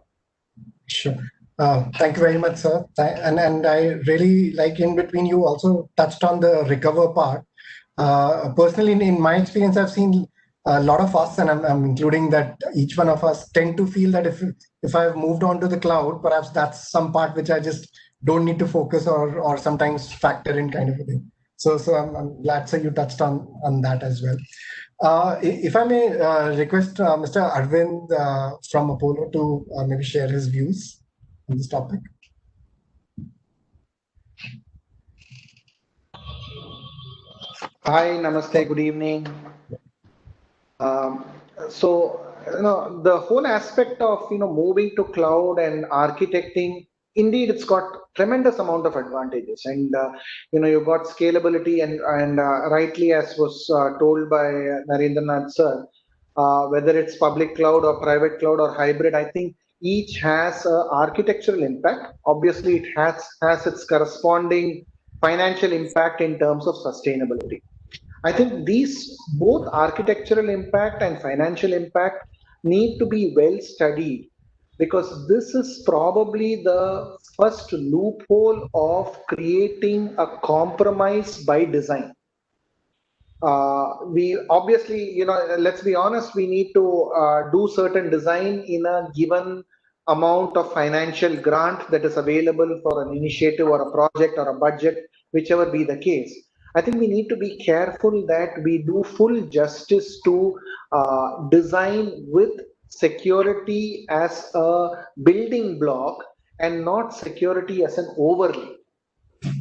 Sure. Thank you very much, sir. And I really like in between you also touched on the recover part. Personally, in my experience, I've seen a lot of us, and I'm including that each one of us tend to feel that if I've moved on to the cloud, perhaps that's some part which I just don't need to focus or sometimes factor in kind of a thing. So I'm glad, sir, you touched on that as well. If I may request Mr. Arvind from Apollo to maybe share his views on this topic. Hi, namaste, good evening. So, the whole aspect of, moving to cloud and architecting, indeed, it's got tremendous amount of advantages. And, you've got scalability and rightly, as was told by Narendranath sir, whether it's public cloud or private cloud or hybrid, I think each has a architectural impact. Obviously, it has its corresponding financial impact in terms of sustainability. I think these both architectural impact and financial impact need to be well studied, because this is probably the first loophole of creating a compromise by design. We obviously, let's be honest, we need to do certain design in a given amount of financial grant that is available for an initiative or a project or a budget, whichever be the case. I think we need to be careful that we do full justice to design with security as a building block and not security as an overlay.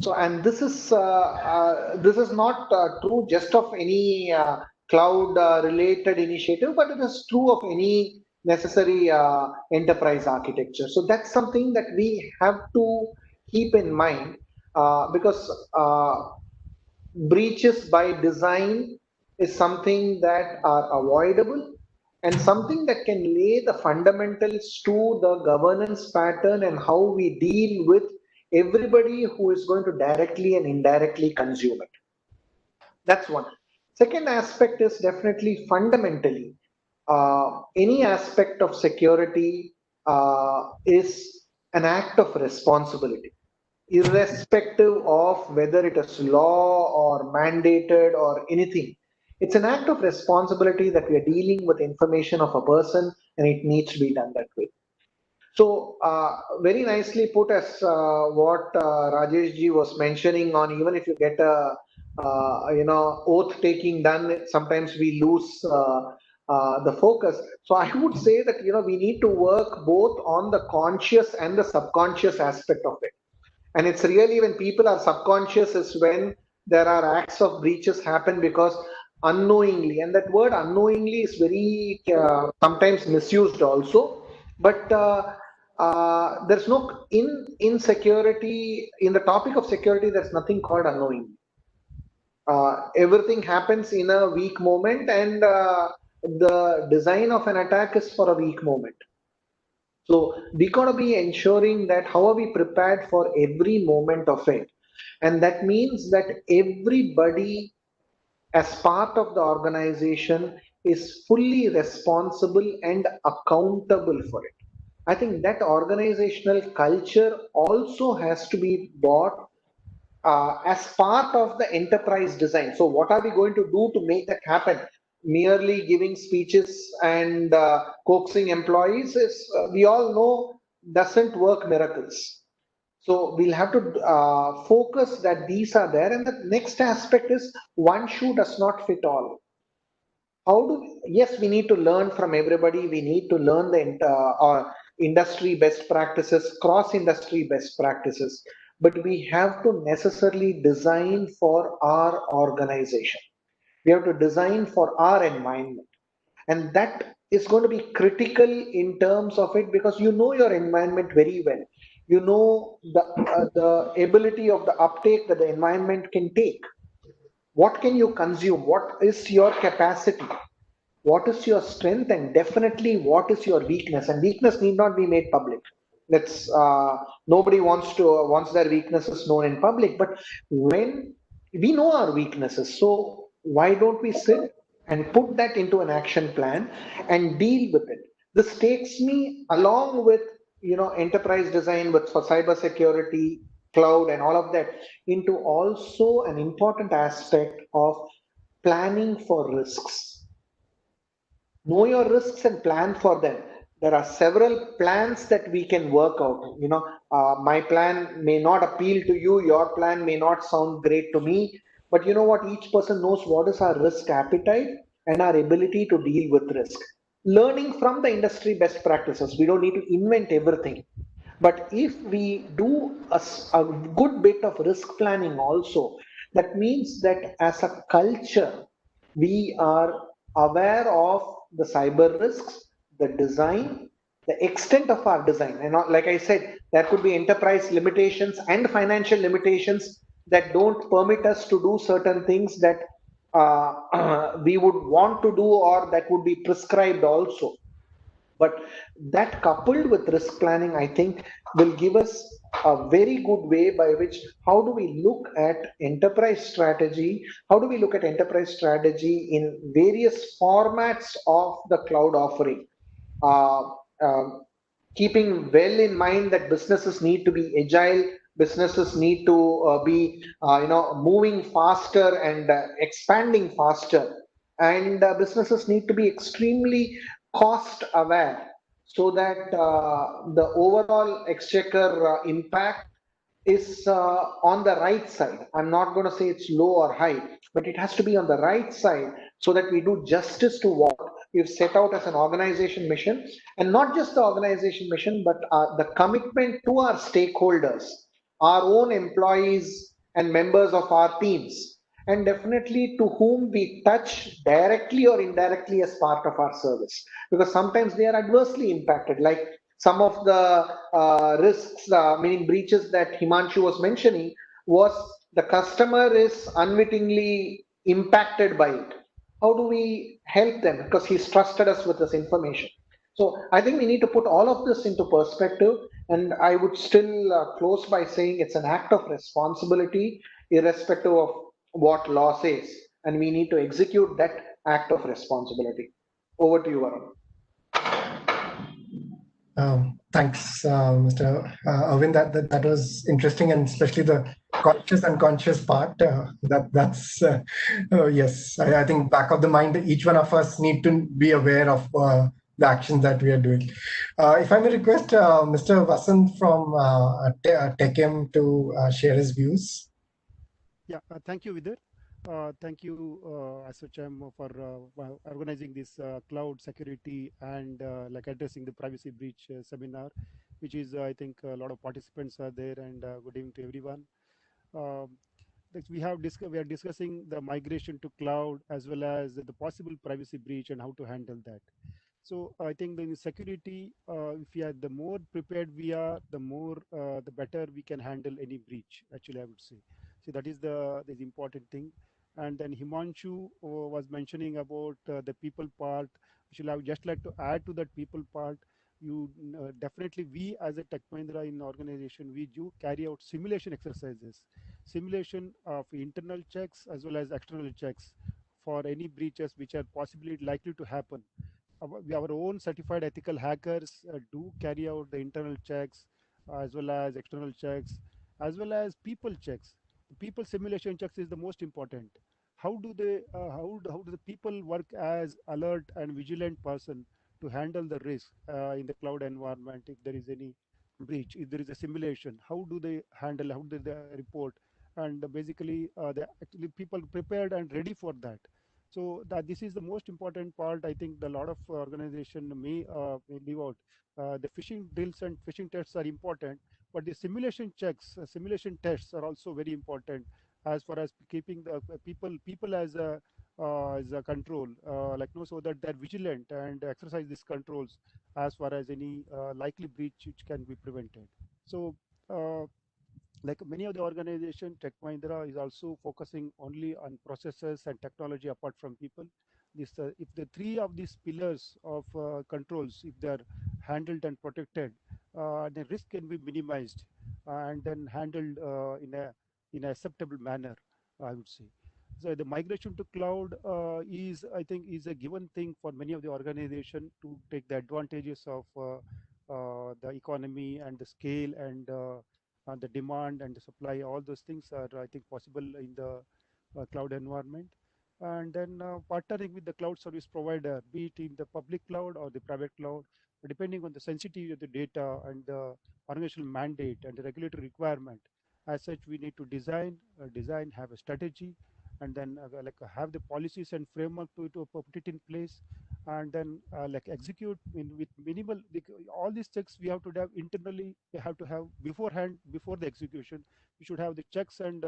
So, and this is not true just of any cloud related initiative, but it is true of any necessary enterprise architecture. So that's something that we have to keep in mind, because breaches by design is something that are avoidable and something that can lay the fundamentals to the governance pattern and how we deal with everybody who is going to directly and indirectly consume it. That's one. Second aspect is definitely fundamentally, any aspect of security is an act of responsibility, irrespective of whether it is law or mandated or anything. It's an act of responsibility that we are dealing with information of a person, and it needs to be done that way. So very nicely put, as what Rajesh ji was mentioning on, even if you get a oath taking done, sometimes we lose the focus. So I would say that we need to work both on the conscious and the subconscious aspect of it. And it's really when people are subconscious is when there are acts of breaches happen, because unknowingly, and that word unknowingly is very sometimes misused also, but there's no in security, in the topic of security, there's nothing called unknowingly. Everything happens in a weak moment, and the design of an attack is for a weak moment. So we gotta be ensuring that how are we prepared for every moment of it, and that means that everybody as part of the organization is fully responsible and accountable for it. I think that organizational culture also has to be bought as part of the enterprise design. So what are we going to do to make that happen? Merely giving speeches and coaxing employees is, we all know, doesn't work miracles. So we'll have to focus that these are there. And the next aspect is one shoe does not fit all. Yes, we need to learn from everybody. We need to learn the industry best practices, cross-industry best practices, but we have to necessarily design for our organization. We have to design for our environment. And that is going to be critical in terms of it, because you know your environment very well. You know the ability of the uptake that the environment can take. What can you consume? What is your capacity? What is your strength? And definitely what is your weakness? And weakness need not be made public. Let's nobody wants their weaknesses known in public, but when we know our weaknesses, so why don't we sit and put that into an action plan and deal with it? This takes me along with enterprise design with for cyber security, cloud, and all of that into also an important aspect of planning for risks. Know your risks and plan for them. There are several plans that we can work out. My plan may not appeal to you, your plan may not sound great to me, but you know what, each person knows what is our risk appetite and our ability to deal with risk, learning from the industry best practices. We don't need to invent everything, but if we do a good bit of risk planning also, that means that as a culture we are aware of the cyber risks, the design, the extent of our design. And like I said, there could be enterprise limitations and financial limitations that don't permit us to do certain things that we would want to do or that would be prescribed also. But that coupled with risk planning, I think, will give us a very good way by which how do we look at enterprise strategy? How do we look at enterprise strategy in various formats of the cloud offering? Uh, um, Keeping well in mind that businesses need to be agile, businesses need to be moving faster and expanding faster, and businesses need to be extremely cost aware so that the overall exchequer impact is on the right side. I'm not going to say it's low or high, but it has to be on the right side so that we do justice to what we've set out as an organization mission, and not just the organization mission, but the commitment to our stakeholders, our own employees and members of our teams, and definitely to whom we touch directly or indirectly as part of our service, because sometimes they are adversely impacted, like some of the risks, meaning breaches that Himanshu was mentioning, was the customer is unwittingly impacted by it. How do we help them? Because he's trusted us with this information. So I think we need to put all of this into perspective. And I would still close by saying it's an act of responsibility, irrespective of what law says. And we need to execute that act of responsibility. Over to you, Varun. Thanks, Mr. Arvind. That was interesting, and especially the conscious unconscious part. That's yes. I think back of the mind, each one of us need to be aware of the actions that we are doing. If I may request Mr. Vasant from TechM to share his views. Yeah, thank you, Vidar. Thank you, ASSOCHAM, for organizing this cloud security and like addressing the privacy breach seminar, which is, I think, a lot of participants are there, and good evening to everyone. Um, we are discussing the migration to cloud as well as the possible privacy breach and how to handle that. So I think in security, if we are the more prepared we are, the better we can handle any breach. Actually, I would say. So that is the important thing. And then Himanshu was mentioning about the people part. Actually, I would just like to add to that people part. You definitely, we as a Tech Mahindra in organization, we do carry out simulation exercises, simulation of internal checks as well as external checks for any breaches which are possibly likely to happen. Our own certified ethical hackers do carry out the internal checks as well as external checks as well as people checks. People simulation checks is the most important. How do the people work as alert and vigilant person to handle the risk in the cloud environment if there is any breach, if there is a simulation? How do they handle? How do they report? And basically, they actually people prepared and ready for that. So that this is the most important part. I think a lot of organization may leave out. The phishing drills and phishing tests are important, but the simulation checks, simulation tests are also very important as far as keeping the people as a control, like no, so that they're vigilant and exercise these controls as far as any likely breach which can be prevented. So. Like many of the organization, Tech Mahindra is also focusing only on processes and technology apart from people. If the three of these pillars of controls, if they are handled and protected, the risk can be minimized and then handled in a acceptable manner, I would say. So the migration to cloud is, I think, is a given thing for many of the organization to take the advantages of the economy and the scale and the demand and the supply. All those things are, I think, possible in the cloud environment. And then partnering with the cloud service provider, be it in the public cloud or the private cloud, depending on the sensitivity of the data and the organizational mandate and the regulatory requirement. As such, we need to design, have a strategy, and then have the policies and framework to put it in place, and then like execute with minimal, all these checks we have to have internally. We have to have beforehand, before the execution. We should have the checks and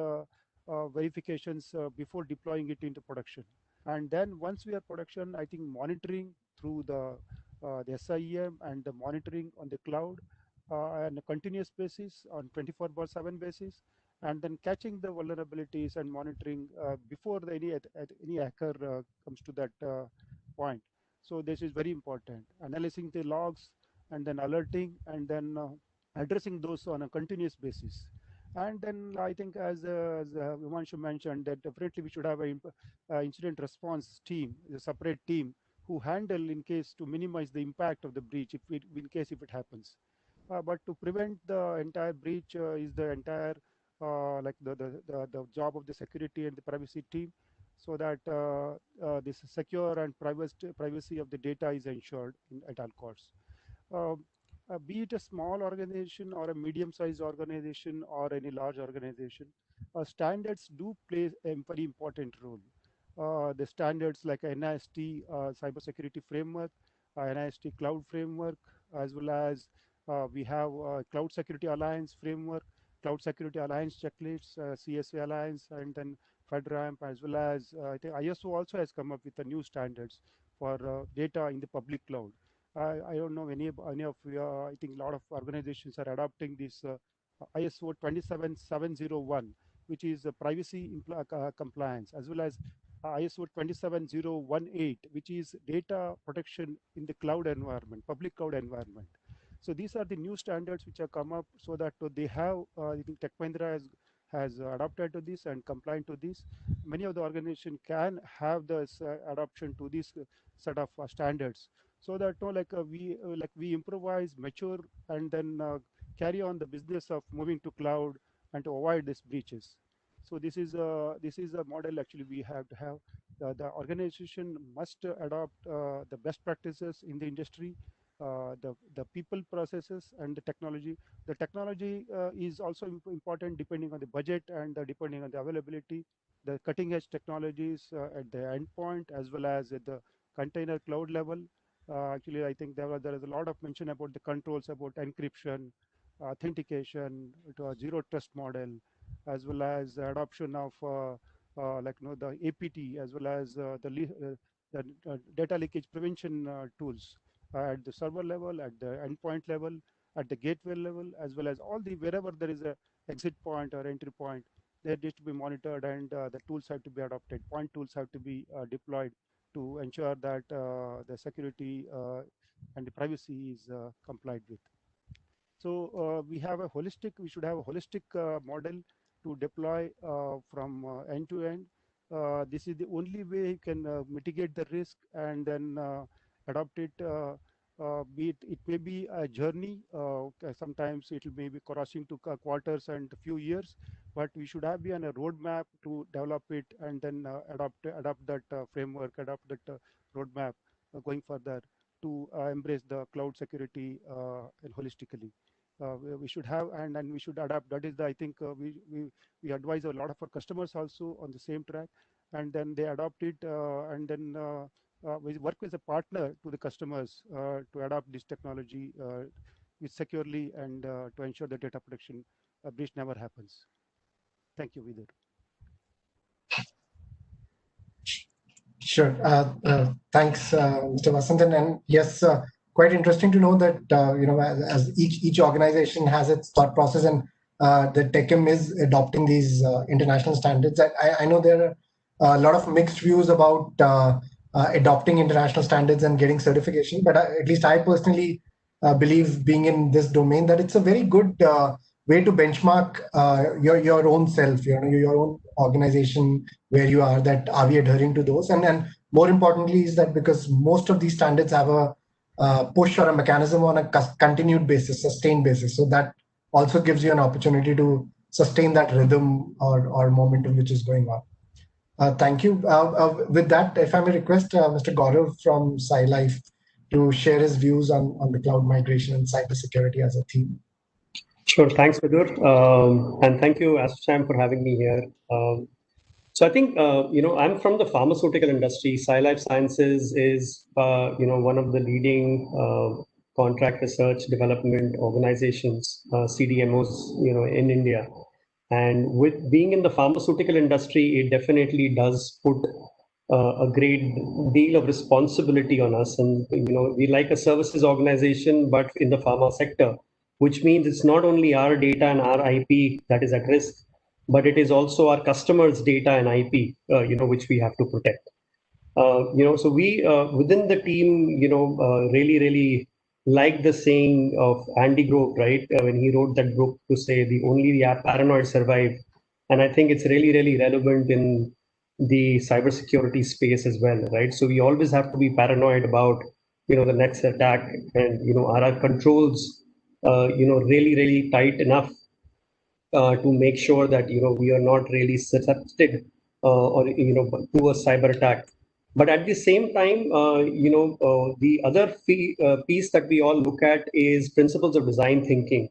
verifications before deploying it into production. And then once we are production, I think monitoring through the SIEM and the monitoring on the cloud on a continuous basis, on 24/7 basis, and then catching the vulnerabilities and monitoring before any hacker comes to that point. So this is very important. Analyzing the logs and then alerting and then addressing those on a continuous basis. And then I think, as Himanshu mentioned, that definitely we should have an incident response team, a separate team who handle in case to minimize the impact of the breach in case if it happens. But to prevent the entire breach is the entire like the job of the security and the privacy team, so that this secure and privacy of the data is ensured at all costs. Be it a small organization or a medium-sized organization or any large organization, standards do play a very important role. The standards like NIST cybersecurity framework, NIST cloud framework, as well as we have Cloud Security Alliance framework, Cloud Security Alliance checklists, CSA Alliance, and then FedRAMP, as well as I think ISO also has come up with the new standards for data in the public cloud. I don't know any of I think a lot of organizations are adopting this ISO 27701, which is privacy compliance, as well as ISO 27018, which is data protection in the cloud environment, public cloud environment. So these are the new standards which have come up, so that they have, I think Tech Mahindra has adopted to this and compliant to this. Many of the organizations can have this adoption to this set of standards, so that we improvise, mature, and then carry on the business of moving to cloud and to avoid these breaches. So this is a model actually we have to have. The organization must adopt the best practices in the industry, the people, processes, and the technology. The technology is also important depending on the budget and depending on the availability. The cutting edge technologies at the endpoint as well as at the container cloud level. Actually, I think there is a lot of mention about the controls about encryption, authentication, to a zero trust model, as well as the adoption of the APT, as well as the data leakage prevention tools at the server level, at the endpoint level, at the gateway level, as well as all the wherever there is a exit point or entry point, they need to be monitored, and the tools have to be adopted. Point tools have to be deployed to ensure that the security and the privacy is complied with. So we should have a holistic model to deploy from end to end. This is the only way you can mitigate the risk and then adopt it. It may be a journey. Sometimes it may be crossing to quarters and a few years, but we should be on a roadmap to develop it and then adopt that framework, adopt that roadmap going further to embrace the cloud security and holistically. We should have, and we should adapt. That is I think we advise a lot of our customers also on the same track, and then they adopt it, and then we work as a partner to the customers to adopt this technology securely and to ensure the data protection breach never happens. Thank you, Vidar. Sure. Thanks, Mr. Vasantan. And yes, quite interesting to know that as each organization has its thought process, and the TechM is adopting these international standards. I know there are a lot of mixed views about adopting international standards and getting certification, but at least I personally believe, being in this domain, that it's a very good way to benchmark your own self, your own organization, where you are, that are we adhering to those? And more importantly is that because most of these standards have a push or a mechanism on a continued basis, sustained basis. So that also gives you an opportunity to sustain that rhythm or momentum which is going on. Thank you. With that, if I may request Mr. Gaurav from SciLife to share his views on the cloud migration and cybersecurity as a theme. Sure. Thanks, Vidur. And thank you, ASSOCHAM, for having me here. So I think, I'm from the pharmaceutical industry. SciLife Sciences is, one of the leading contract research development organizations, CDMOs, in India. And with being in the pharmaceutical industry, it definitely does put a great deal of responsibility on us. And, we like a services organization, but in the pharma sector, which means it's not only our data and our IP that is at risk, but it is also our customers' data and IP, which we have to protect. So we within the team, really like the saying of Andy Grove, right? When he wrote that book to say only the paranoid survive. And I think it's really relevant in the cybersecurity space as well, right? So we always have to be paranoid about, the next attack, and, are our controls, really tight enough to make sure that we are not really susceptible or to a cyber attack. But at the same time, the other piece that we all look at is principles of design thinking,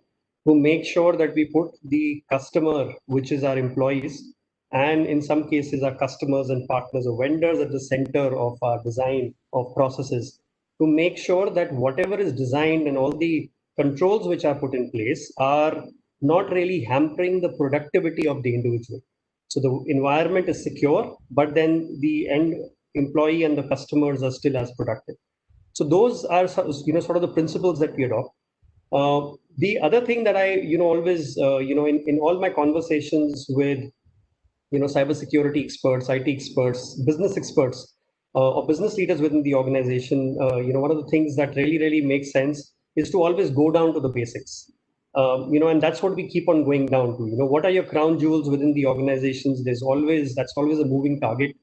to make sure that we put the customer, which is our employees, and in some cases our customers and partners or vendors, at the center of our design of processes, to make sure that whatever is designed and all the controls which are put in place are not really hampering the productivity of the individual. So the environment is secure, but then the end employee and the customers are still as productive. So those are, sort of the principles that we adopt. The other thing that I, always, in all my conversations with, cybersecurity experts, IT experts, business experts, or business leaders within the organization, one of the things that really makes sense is to always go down to the basics. And that's what we keep on going down to. What are your crown jewels within the organizations? That's always a moving target.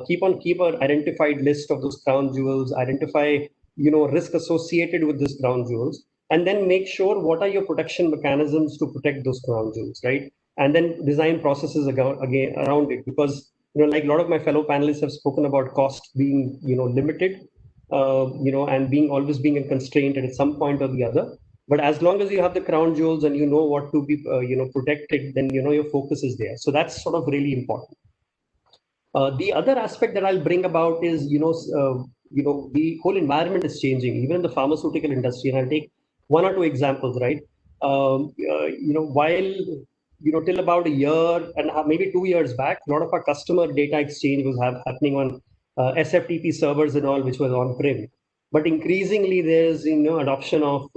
Keep an identified list of those crown jewels, identify, risk associated with these crown jewels, and then make sure what are your protection mechanisms to protect those crown jewels, right? And then design processes again around it, because, like a lot of my fellow panelists have spoken about cost being, limited, and always being a constraint at some point or the other. But as long as you have the crown jewels and you know what to be, protected, then, your focus is there. So that's sort of really important. The other aspect that I'll bring about is, the whole environment is changing, even in the pharmaceutical industry. And I'll take one or two examples, right? While, till about a year and maybe 2 years back, a lot of our customer data exchange was happening on SFTP servers and all, which was on-prem. But increasingly, there's adoption of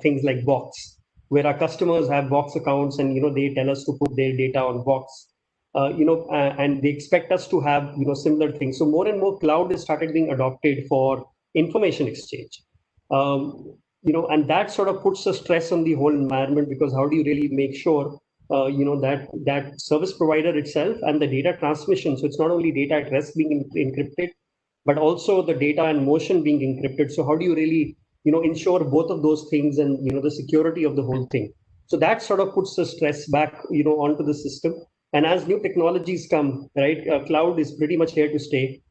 things like Box, where our customers have Box accounts, and they tell us to put their data on Box, and they expect us to have similar things. So more and more cloud has started being adopted for information exchange, and that sort of puts a stress on the whole environment, because how do you really make sure that service provider itself and the data transmission? So it's not only data at rest being encrypted, but also the data in motion being encrypted. So how do you really, ensure both of those things and, the security of the whole thing? So that sort of puts the stress back, onto the system. And as new technologies come, right, cloud is pretty much here to stay.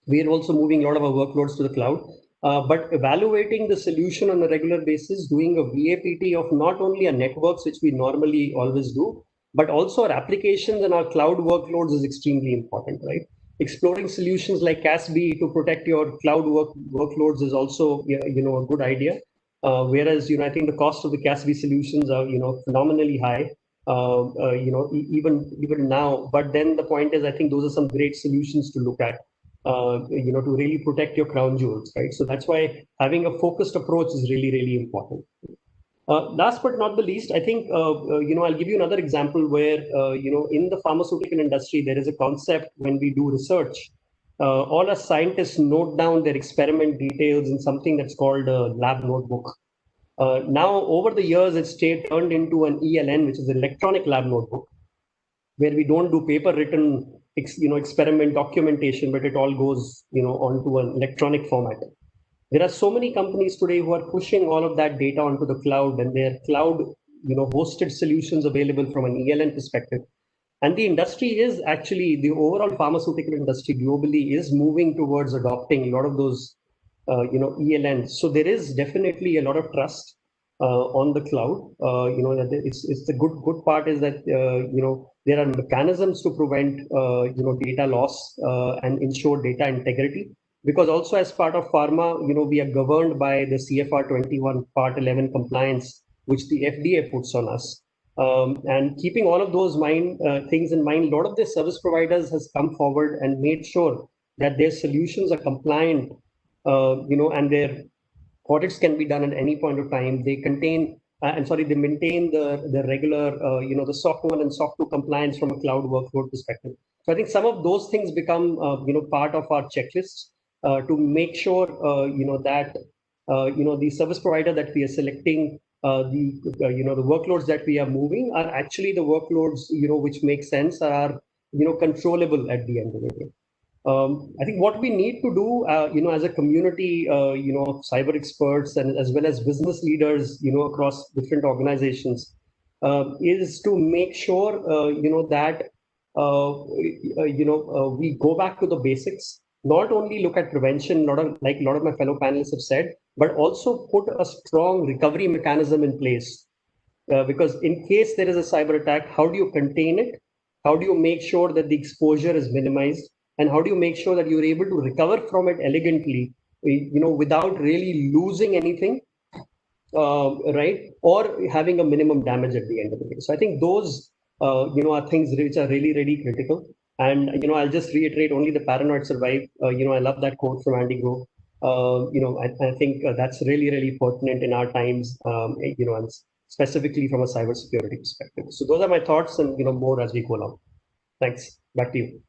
We are also moving a lot of our workloads to the cloud, but evaluating the solution on a regular basis, doing a VAPT of not only our networks, which we normally always do, but also our applications and our cloud workloads is extremely important, right? Exploring solutions like CASB to protect your cloud workloads is also, a good idea. Whereas, I think the cost of the CASB solutions are, phenomenally high, even now. But then the point is, I think those are some great solutions to look at, to really protect your crown jewels, right? So that's why having a focused approach is really important. Last but not the least, I think, I'll give you another example where, in the pharmaceutical industry, there is a concept when we do research, all our scientists note down their experiment details in something that's called a lab notebook. Now, over the years, it's turned into an ELN, which is an electronic lab notebook, where we don't do paper-written, experiment documentation, but it all goes, onto an electronic format. There are so many companies today who are pushing all of that data onto the cloud, and their cloud, hosted solutions available from an ELN perspective. And the industry is actually, the overall pharmaceutical industry globally is moving towards adopting a lot of those, ELNs. So there is definitely a lot of trust on the cloud. It's the good part is that, there are mechanisms to prevent, data loss and ensure data integrity. Because also as part of pharma, we are governed by the CFR 21 Part 11 compliance, which the FDA puts on us. And keeping all of those things in mind, a lot of the service providers has come forward and made sure that their solutions are compliant, and their audits can be done at any point of time. They contain, they maintain the regular, the SOC 1 and SOC 2 compliance from a cloud workload perspective. So I think some of those things become, part of our checklist to make sure, that, the service provider that we are selecting, the workloads that we are moving are actually the workloads, which make sense, are, controllable at the end of the day. I think what we need to do, as a community, of cyber experts and as well as business leaders, across different organizations, is to make sure, that, we go back to the basics, not only look at prevention, like a lot of my fellow panelists have said, but also put a strong recovery mechanism in place. Because in case there is a cyber attack, how do you contain it? How do you make sure that the exposure is minimized? And how do you make sure that you're able to recover from it elegantly, without really losing anything, right? Or having a minimum damage at the end of the day. So I think those, are things which are really, really critical. And, I'll just reiterate, only the paranoid survive. I love that quote from Andy Grove. I think that's really, really pertinent in our times, and specifically from a cybersecurity perspective. So those are my thoughts, and, more as we go along. Thanks. Back to you.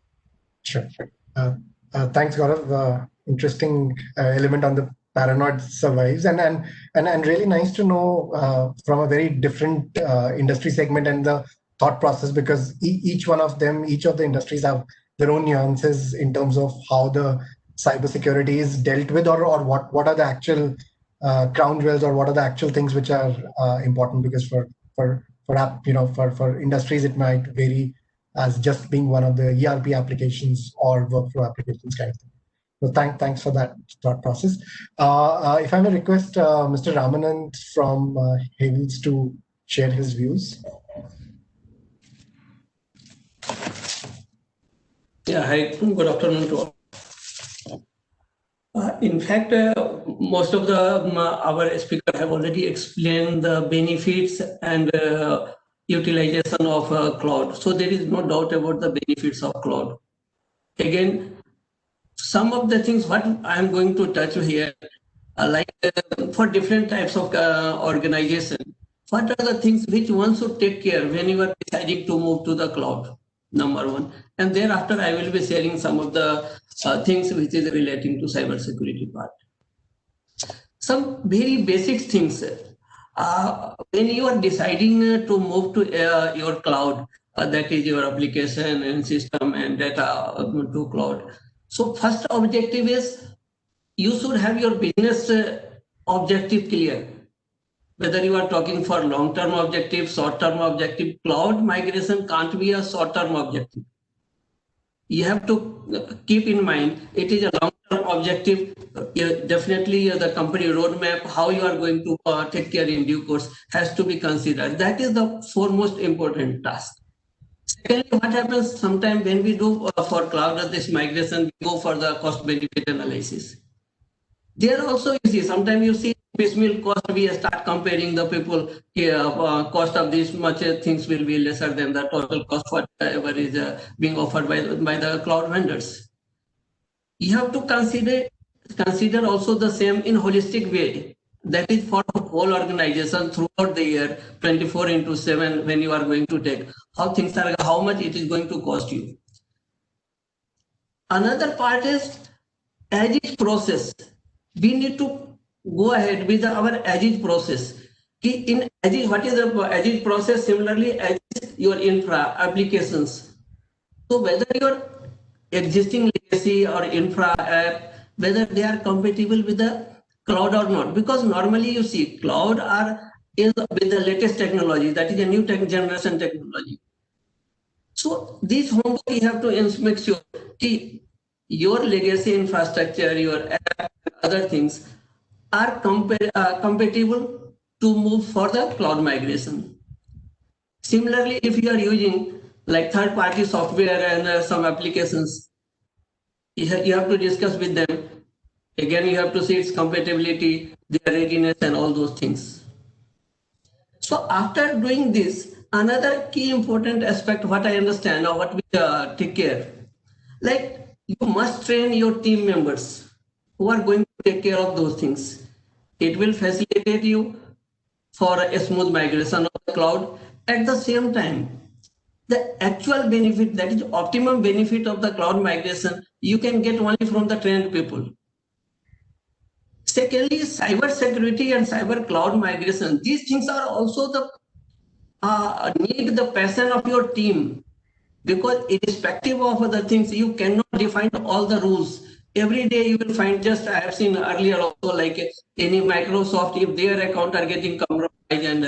Sure. Thanks, Gaurav. Interesting element on the paranoid survives, and really nice to know from a very different industry segment and the thought process, because each of the industries have their own nuances in terms of how the cybersecurity is dealt with, or what are the actual crown jewels, or what are the actual things which are important. Because for industries it might vary as just being one of the ERP applications or workflow applications kind of thing. So thanks for that thought process. If I may request Mr. Ramanand from Havels to share his views. Yeah, hi, good afternoon to all. In fact, most of our speakers have already explained the benefits and utilization of cloud. So there is no doubt about the benefits of cloud. Again, some of the things what I am going to touch here, for different types of organization, what are the things which one should take care when you are deciding to move to the cloud, number one. And thereafter, I will be sharing some of the things which is relating to cybersecurity part. Some very basic things. When you are deciding to move to your cloud, that is your application and system and data to cloud. So first objective is you should have your business objective clear. Whether you are talking for long-term objective, short-term objective, cloud migration can't be a short-term objective. You have to keep in mind it is a long-term objective. Definitely the company roadmap, how you are going to take care in due course has to be considered. That is the foremost important task. Secondly, what happens sometimes when we do for cloud this migration, we go for the cost benefit analysis. There also you see, sometimes you see piecemeal cost, we start comparing the people, cost of this much things will be lesser than the total cost whatever is being offered by the cloud vendors. You have to consider also the same in holistic way. That is for the whole organization throughout the year, 24/7, when you are going to take, how things are, how much it is going to cost you. Another part is as is process. We need to go ahead with our as is process. In as is, what is the as is process? Similarly, as is your infra applications. So whether your existing legacy or infra app, whether they are compatible with the cloud or not, because normally you see cloud is with the latest technology, that is a new generation technology. So these homework you have to make sure your legacy infrastructure, your app, other things are compatible to move for the cloud migration. Similarly, if you are using like third-party software and some applications, you have to discuss with them. Again, you have to see its compatibility, their readiness, and all those things. So after doing this, another key important aspect, what I understand or what we take care, like you must train your team members who are going to take care of those things. It will facilitate you for a smooth migration of the cloud. At the same time, the actual benefit, that is optimum benefit of the cloud migration, you can get only from the trained people. Secondly, cyber security and cyber cloud migration. These things are also the need the passion of your team, because irrespective of other things, you cannot define all the rules. Every day you will find, just I have seen earlier also, like any Microsoft, if their account are getting compromised and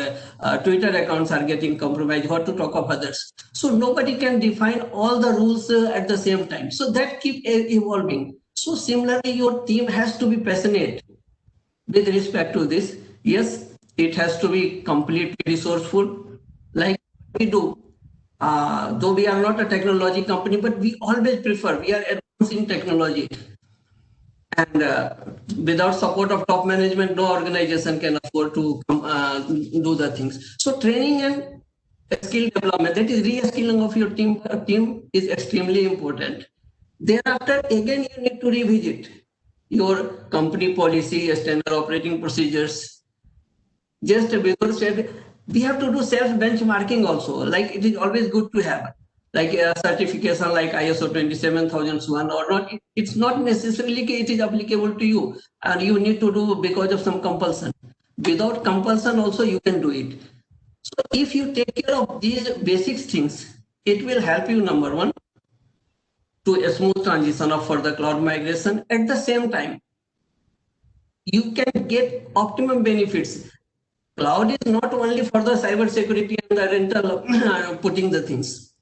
Twitter accounts are getting compromised, what to talk of others. So nobody can define all the rules at the same time. So that keep evolving. So similarly, your team has to be passionate with respect to this. Yes, it has to be completely resourceful, like we do. Though we are not a technology company, but we always prefer, we are advanced in technology. And without support of top management, no organization can afford to do the things. So training and skill development, that is re-skilling of your team is extremely important. Thereafter, again, you need to revisit your company policy, standard operating procedures. Just before said, we have to do self-benchmarking also. Like it is always good to have like a certification like ISO 27001 or not. It's not necessarily it is applicable to you and you need to do because of some compulsion. Without compulsion also you can do it. So if you take care of these basic things, it will help you, number one, to a smooth transition of for the cloud migration. At the same time, you can get optimum benefits. Cloud is not only for the cyber security and the rental putting the things.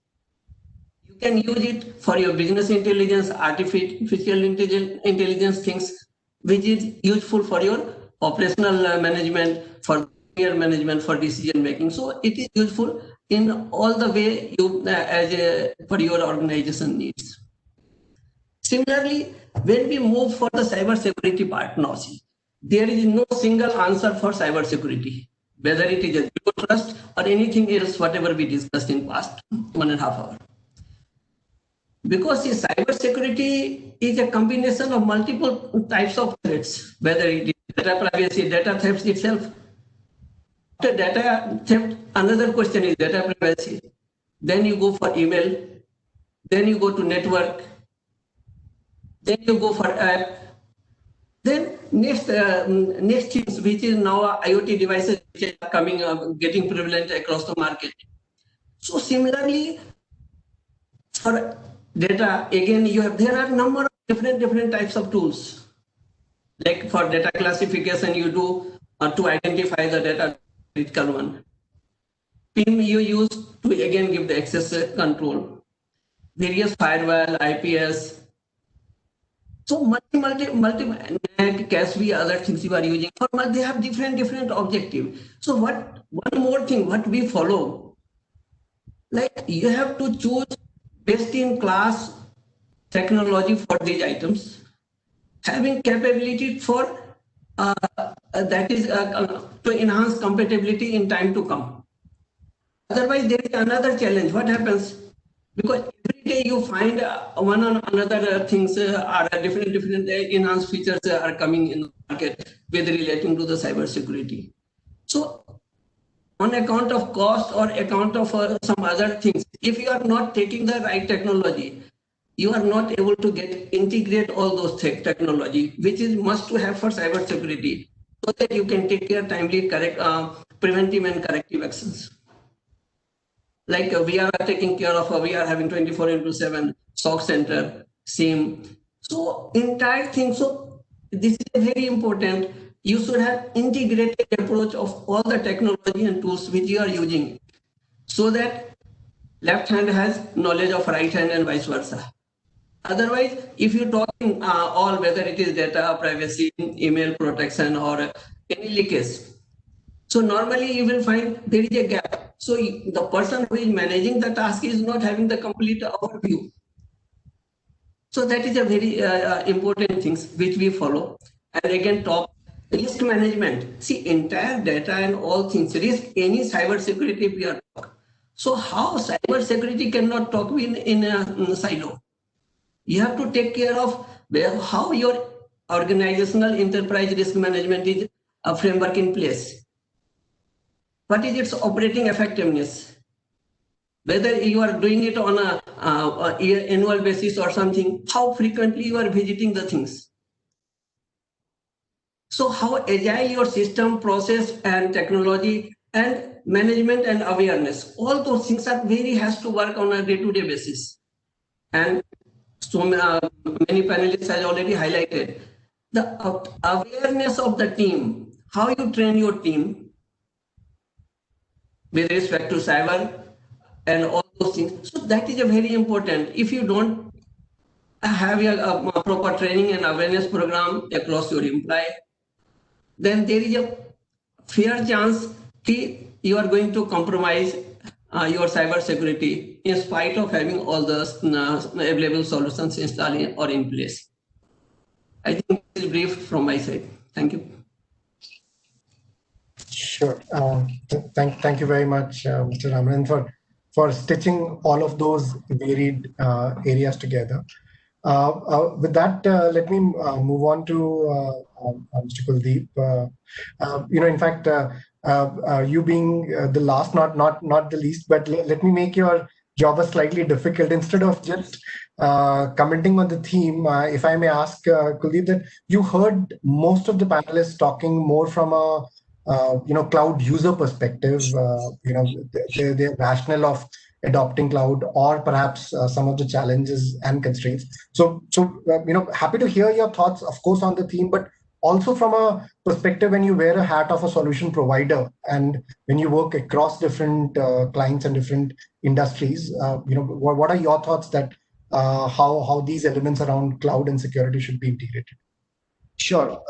You can use it for your business intelligence, artificial intelligence things, which is useful for your operational management, for your management, for decision making. So it is useful in all the way you for your organization needs. Similarly, when we move for the cyber security part now, see, there is no single answer for cyber security, whether it is a zero trust or anything else, whatever we discussed in past 1.5 hours. Because see, cyber security is a combination of multiple types of threats, whether it is data privacy, data theft itself. After data theft, another question is data privacy. Then you go for email, then you go to network, then you go for app. Then next things, which is now IoT devices which are coming, getting prevalent across the market. So similarly, for data, again, there are a number of different types of tools. Like for data classification, you do to identify the data critical one. PIM you use to again give the access control. Various firewall, IPS. So multi NAT, CASB, other things you are using, they have different objective. So one more thing, what we follow, like you have to choose best in class technology for these items, having capability for that is to enhance compatibility in time to come. Otherwise, there is another challenge. What happens? Because every day you find one or another things are different enhanced features are coming in the market with relating to the cyber security. So on account of cost or account of some other things, if you are not taking the right technology, you are not able to integrate all those technology, which is must to have for cyber security, so that you can take care timely, preventive and corrective actions. Like we are taking care of, we are having 24/7 SOC center, SIM. So entire thing. So this is very important. You should have integrated approach of all the technology and tools which you are using, so that left hand has knowledge of right hand and vice versa. Otherwise, if you're talking all, whether it is data privacy, email protection, or any leakage, so normally you will find there is a gap. So the person who is managing the task is not having the complete overview. So that is a very important things which we follow. And again, top risk management. See, entire data and all things, risk, any cyber security we are talking. So how cyber security cannot talk in a silo? You have to take care of how your organizational enterprise risk management is a framework in place. What is its operating effectiveness? Whether you are doing it on a annual basis or something, how frequently you are visiting the things. So how agile your system, process and technology and management and awareness, all those things are has to work on a day-to-day basis. And so many panelists have already highlighted the awareness of the team, how you train your team with respect to cyber and all those things. So that is a very important. If you don't have a proper training and awareness program across your employee, then there is a fair chance that you are going to compromise your cyber security in spite of having all the available solutions installed or in place. I think this is brief from my side. Thank you. Sure. Thank you very much, Mr. Ramanan, for stitching all of those varied areas together. With that, let me move on to Mr. Kuldeep. In fact, you being the last, not the least, but let me make your job a slightly difficult. Instead of just commenting on the theme, if I may ask Kuldeep, that you heard most of the panelists talking more from a cloud user perspective. The rationale of adopting cloud, or perhaps some of the challenges and constraints. So happy to hear your thoughts, of course, on the theme, but also from a perspective when you wear a hat of a solution provider and when you work across different clients and different industries. What are your thoughts that how these elements around cloud and security should be integrated? Sure.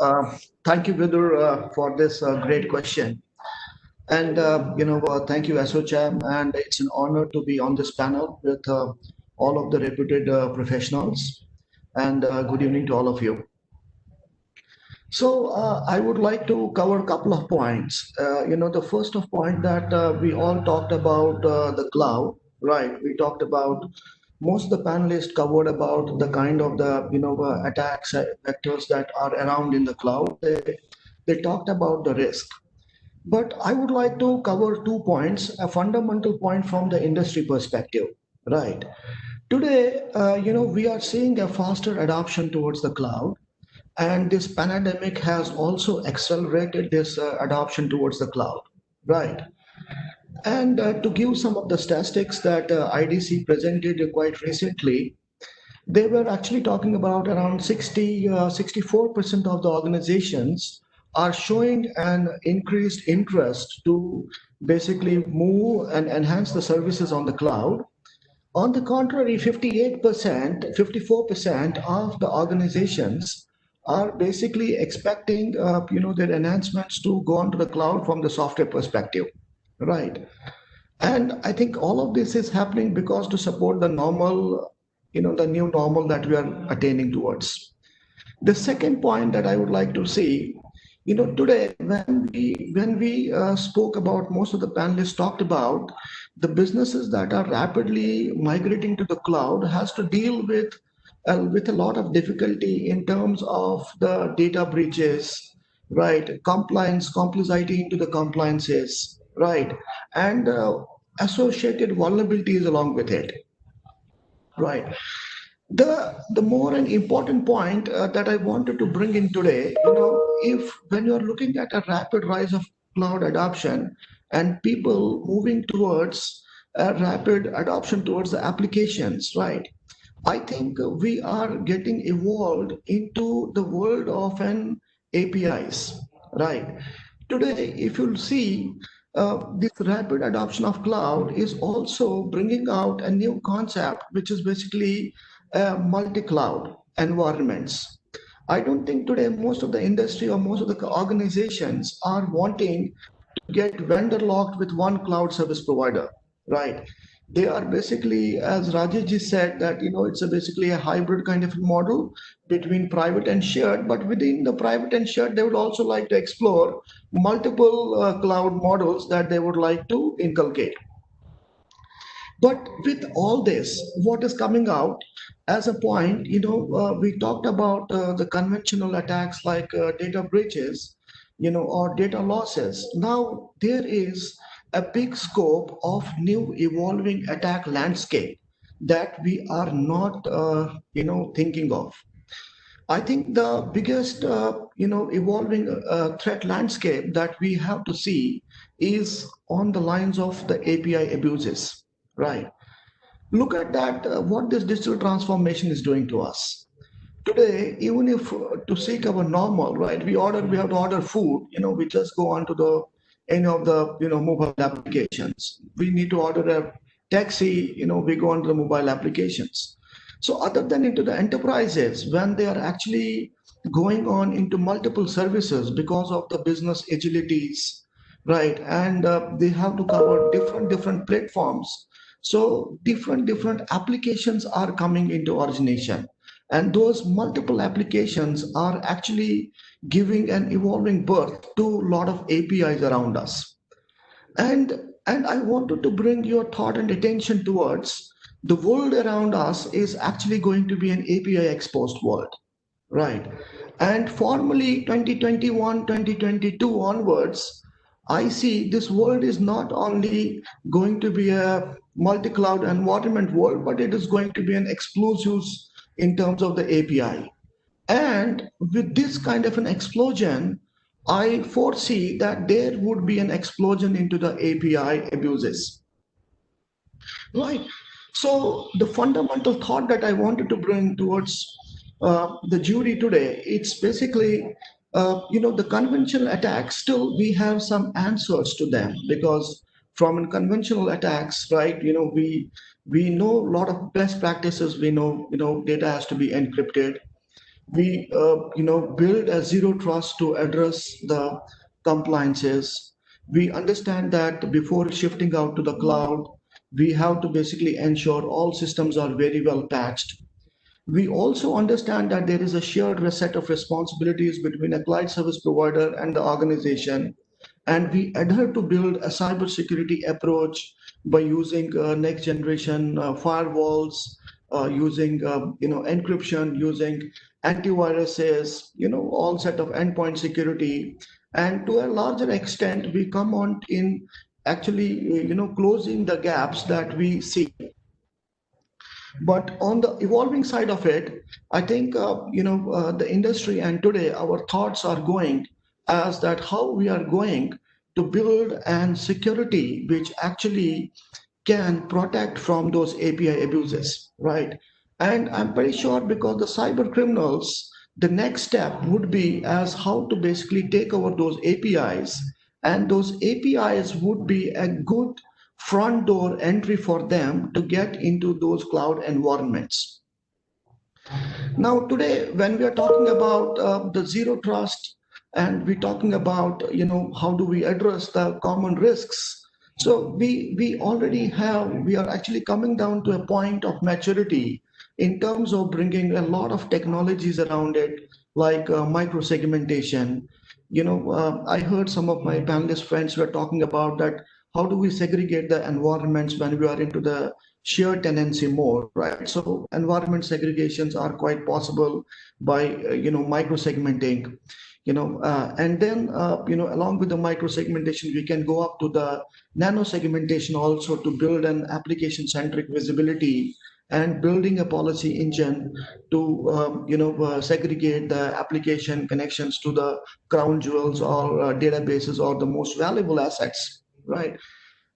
Thank you, Vidur, for this great question. And, thank you, ASSOCHAM, and it's an honor to be on this panel with all of the reputed professionals. And good evening to all of you. So I would like to cover a couple of points. The first of point that we all talked about the cloud, right? We talked about, most of the panelists covered about the kind of the attacks vectors that are around in the cloud. They talked about the risk. But I would like to cover 2 points, a fundamental point from the industry perspective, right? Today, we are seeing a faster adoption towards the cloud, and this pandemic has also accelerated this adoption towards the cloud, right? And to give some of the statistics that IDC presented quite recently, they were actually talking about around 64% of the organizations are showing an increased interest to basically move and enhance the services on the cloud. On the contrary, 54% of the organizations are basically expecting, their enhancements to go onto the cloud from the software perspective, right? And I think all of this is happening because to support the normal, the new normal that we are attaining towards. The second point that I would like to see, today when we spoke about, most of the panelists talked about the businesses that are rapidly migrating to the cloud has to deal with a lot of difficulty in terms of the data breaches, right? Complicity into the compliances, right? And associated vulnerabilities along with it, right? The more an important point that I wanted to bring in today, if when you're looking at a rapid rise of cloud adoption and people moving towards a rapid adoption towards the applications, right? I think we are getting evolved into the world of an APIs, right? Today, if you'll see, this rapid adoption of cloud is also bringing out a new concept, which is basically multi-cloud environments. I don't think today most of the industry or most of the organizations are wanting to get vendor locked with one cloud service provider, right? They are basically, as Rajesh ji said, that it's basically a hybrid kind of model between private and shared. But within the private and shared, they would also like to explore multiple cloud models that they would like to inculcate. But with all this, what is coming out as a point, we talked about the conventional attacks like data breaches, or data losses. Now there is a big scope of new evolving attack landscape that we are not, thinking of. I think the biggest, evolving threat landscape that we have to see is on the lines of the API abuses, right? Look at that, what this digital transformation is doing to us. Today, even if to seek our normal, right, we have to order food, we just go onto any of the, mobile applications. We need to order a taxi, we go onto the mobile applications. So other than into the enterprises, when they are actually going on into multiple services because of the business agilities, right, and they have to cover different platforms. So different applications are coming into origination, and those multiple applications are actually giving and evolving birth to a lot of APIs around us. And I wanted to bring your thought and attention towards the world around us is actually going to be an API exposed world, right? And formally 2021, 2022 onwards, I see this world is not only going to be a multi-cloud environment world, but it is going to be an explosive in terms of the API. And with this kind of an explosion, I foresee that there would be an explosion into the API abuses. Right. So the fundamental thought that I wanted to bring towards the jury today, it's basically, the conventional attacks, still we have some answers to them, because from conventional attacks, right, we know a lot of best practices. We know, data has to be encrypted. We, build a zero trust to address the compliances. We understand that before shifting out to the cloud, we have to basically ensure all systems are very well patched. We also understand that there is a shared set of responsibilities between a cloud service provider and the organization. And we adhere to build a cybersecurity approach by using next generation firewalls, using encryption, using antiviruses, all set of endpoint security. And to a larger extent, we come on in actually, closing the gaps that we see. But on the evolving side of it, I think, the industry and today our thoughts are going as that how we are going to build an security which actually can protect from those API abuses, right? And I'm pretty sure, because the cyber criminals, the next step would be as how to basically take over those APIs, and those APIs would be a good front door entry for them to get into those cloud environments. Now, today, when we are talking about the zero trust, and we're talking about, how do we address the common risks? So we are actually coming down to a point of maturity in terms of bringing a lot of technologies around it, like micro segmentation. I heard some of my panelist friends were talking about that. How do we segregate the environments when we are into the shared tenancy mode, right? So environment segregations are quite possible by, micro segmenting, and then, along with the micro segmentation, we can go up to the nano segmentation also to build an application centric visibility and building a policy engine to segregate the application connections to the crown jewels or databases or the most valuable assets, right?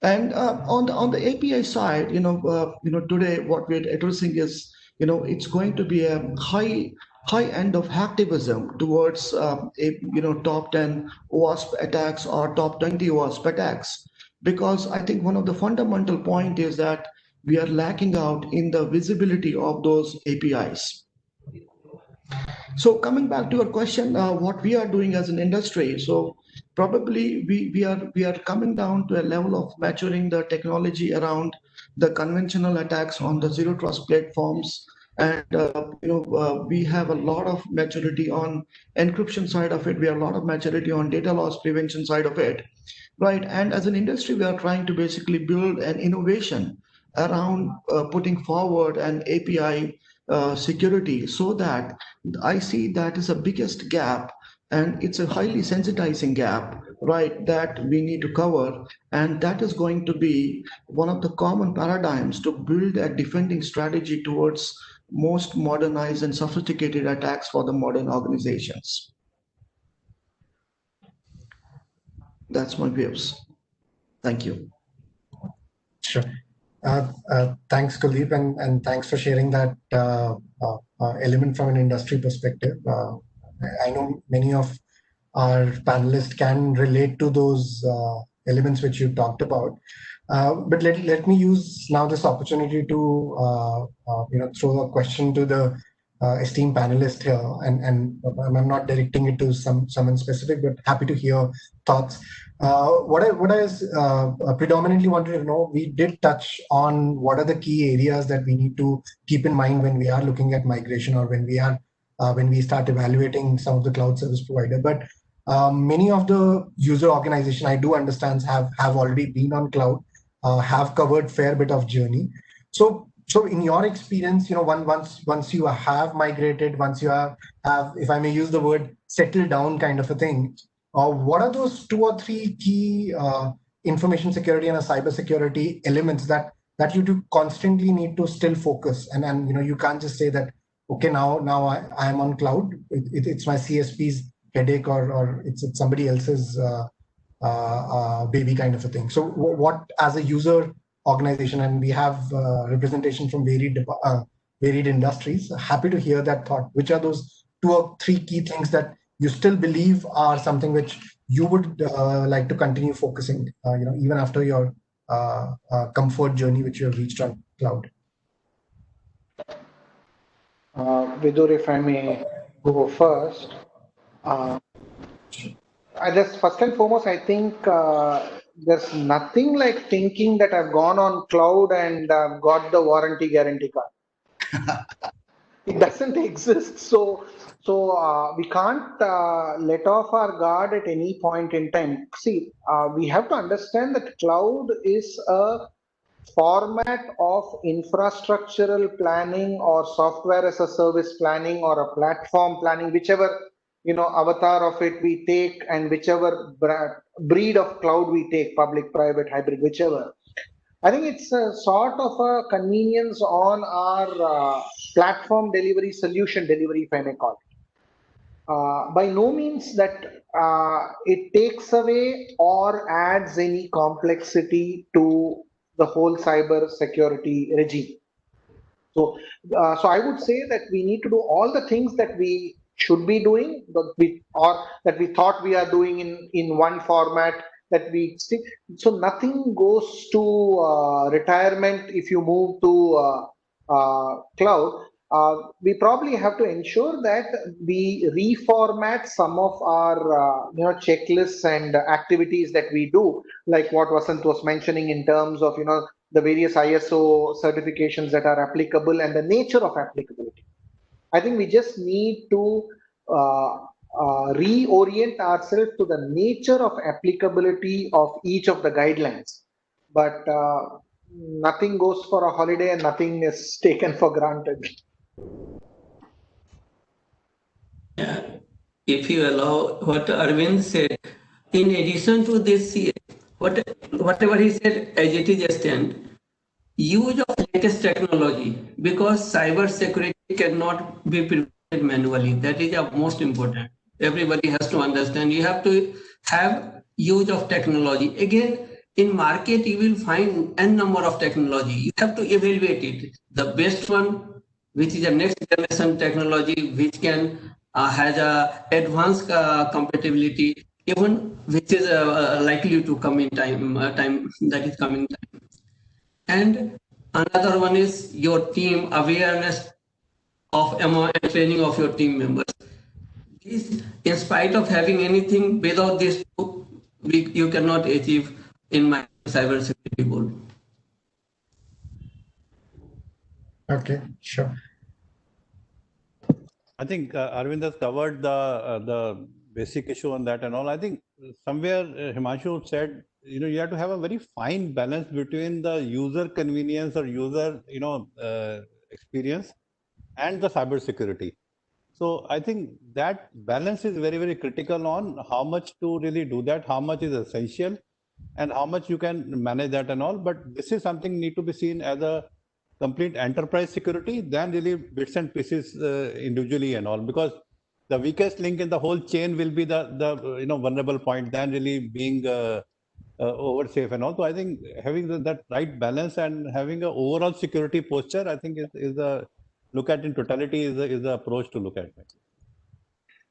And on the API side, today what we're addressing is, it's going to be a high end of hacktivism towards top 10 OWASP attacks or top 20 OWASP attacks, because I think one of the fundamental point is that we are lacking out in the visibility of those APIs. So coming back to your question, what we are doing as an industry, so probably we are coming down to a level of maturing the technology around the conventional attacks on the zero trust platforms, and we have a lot of maturity on encryption side of it. We have a lot of maturity on data loss prevention side of it, right? And as an industry, we are trying to basically build an innovation around putting forward an API security, so that I see that is the biggest gap, and it's a highly sensitizing gap, right, that we need to cover. And that is going to be one of the common paradigms to build a defending strategy towards most modernized and sophisticated attacks for the modern organizations. That's my views. Thank you. Sure. Thanks, Kuldeep, and thanks for sharing that element from an industry perspective. I know many of our panelists can relate to those elements which you talked about. But let me use now this opportunity to throw a question to the esteemed panelist here, and I'm not directing it to someone specific, but happy to hear thoughts. What I predominantly wanted to know, we did touch on what are the key areas that we need to keep in mind when we are looking at migration, or when we start evaluating some of the cloud service provider. But many of the user organizations, I do understand, have already been on cloud, have covered fair bit of journey. So in your experience, once you have migrated, once you have, if I may use the word, settled down kind of a thing, what are those 2 or 3 key information security and cyber security elements that you do constantly need to still focus? And you can't just say that, okay, now I am on cloud, it's my CSP's headache, or it's somebody else's baby kind of a thing. So what, as a user organization, and we have representation from varied industries, happy to hear that thought. Which are those 2 or 3 key things that you still believe are something which you would like to continue focusing, even after your comfort journey which you have reached on cloud? Vidur, if I may go first. I just, first and foremost, I think there's nothing like thinking that I've gone on cloud and got the warranty guarantee card. It doesn't exist. So we can't let off our guard at any point in time. See, we have to understand that cloud is a format of infrastructural planning or software as a service planning or a platform planning, whichever avatar of it we take, and whichever breed of cloud we take, public, private, hybrid, whichever. I think it's a sort of a convenience on our platform delivery, solution delivery, if I may call it. By no means that it takes away or adds any complexity to the whole cyber security regime. So I would say that we need to do all the things that we should be doing, that we thought we are doing in one format, that we stick. So nothing goes to retirement if you move to cloud. We probably have to ensure that we reformat some of our checklists and activities that we do, like what Vasant was mentioning in terms of the various ISO certifications that are applicable and the nature of applicability. I think we just need to reorient ourselves to the nature of applicability of each of the guidelines. But nothing goes for a holiday and nothing is taken for granted. Yeah. If you allow what Arvind said, in addition to this, whatever he said, as it is stand, use of latest technology, because cyber security cannot be prevented manually. That is the most important. Everybody has to understand. You have to have use of technology. Again, in market, you will find n number of technology. You have to evaluate it. The best one, which is a next generation technology, which can has a advanced compatibility, even which is likely to come in time that is coming time. And another one is your team awareness of and training of your team members. This, in spite of having anything, without this, you cannot achieve in my cybersecurity goal. Okay, sure. I think Arvind has covered the basic issue on that and all. I think somewhere Himanshu said, you have to have a very fine balance between the user convenience or user, experience and the cyber security. So I think that balance is very, very critical on how much to really do that, how much is essential, and how much you can manage that and all. But this is something need to be seen as a complete enterprise security than really bits and pieces individually and all, because the weakest link in the whole chain will be the vulnerable point than really being over safe and all. So I think having that right balance and having an overall security posture, I think is a look at in totality is the approach to look at it.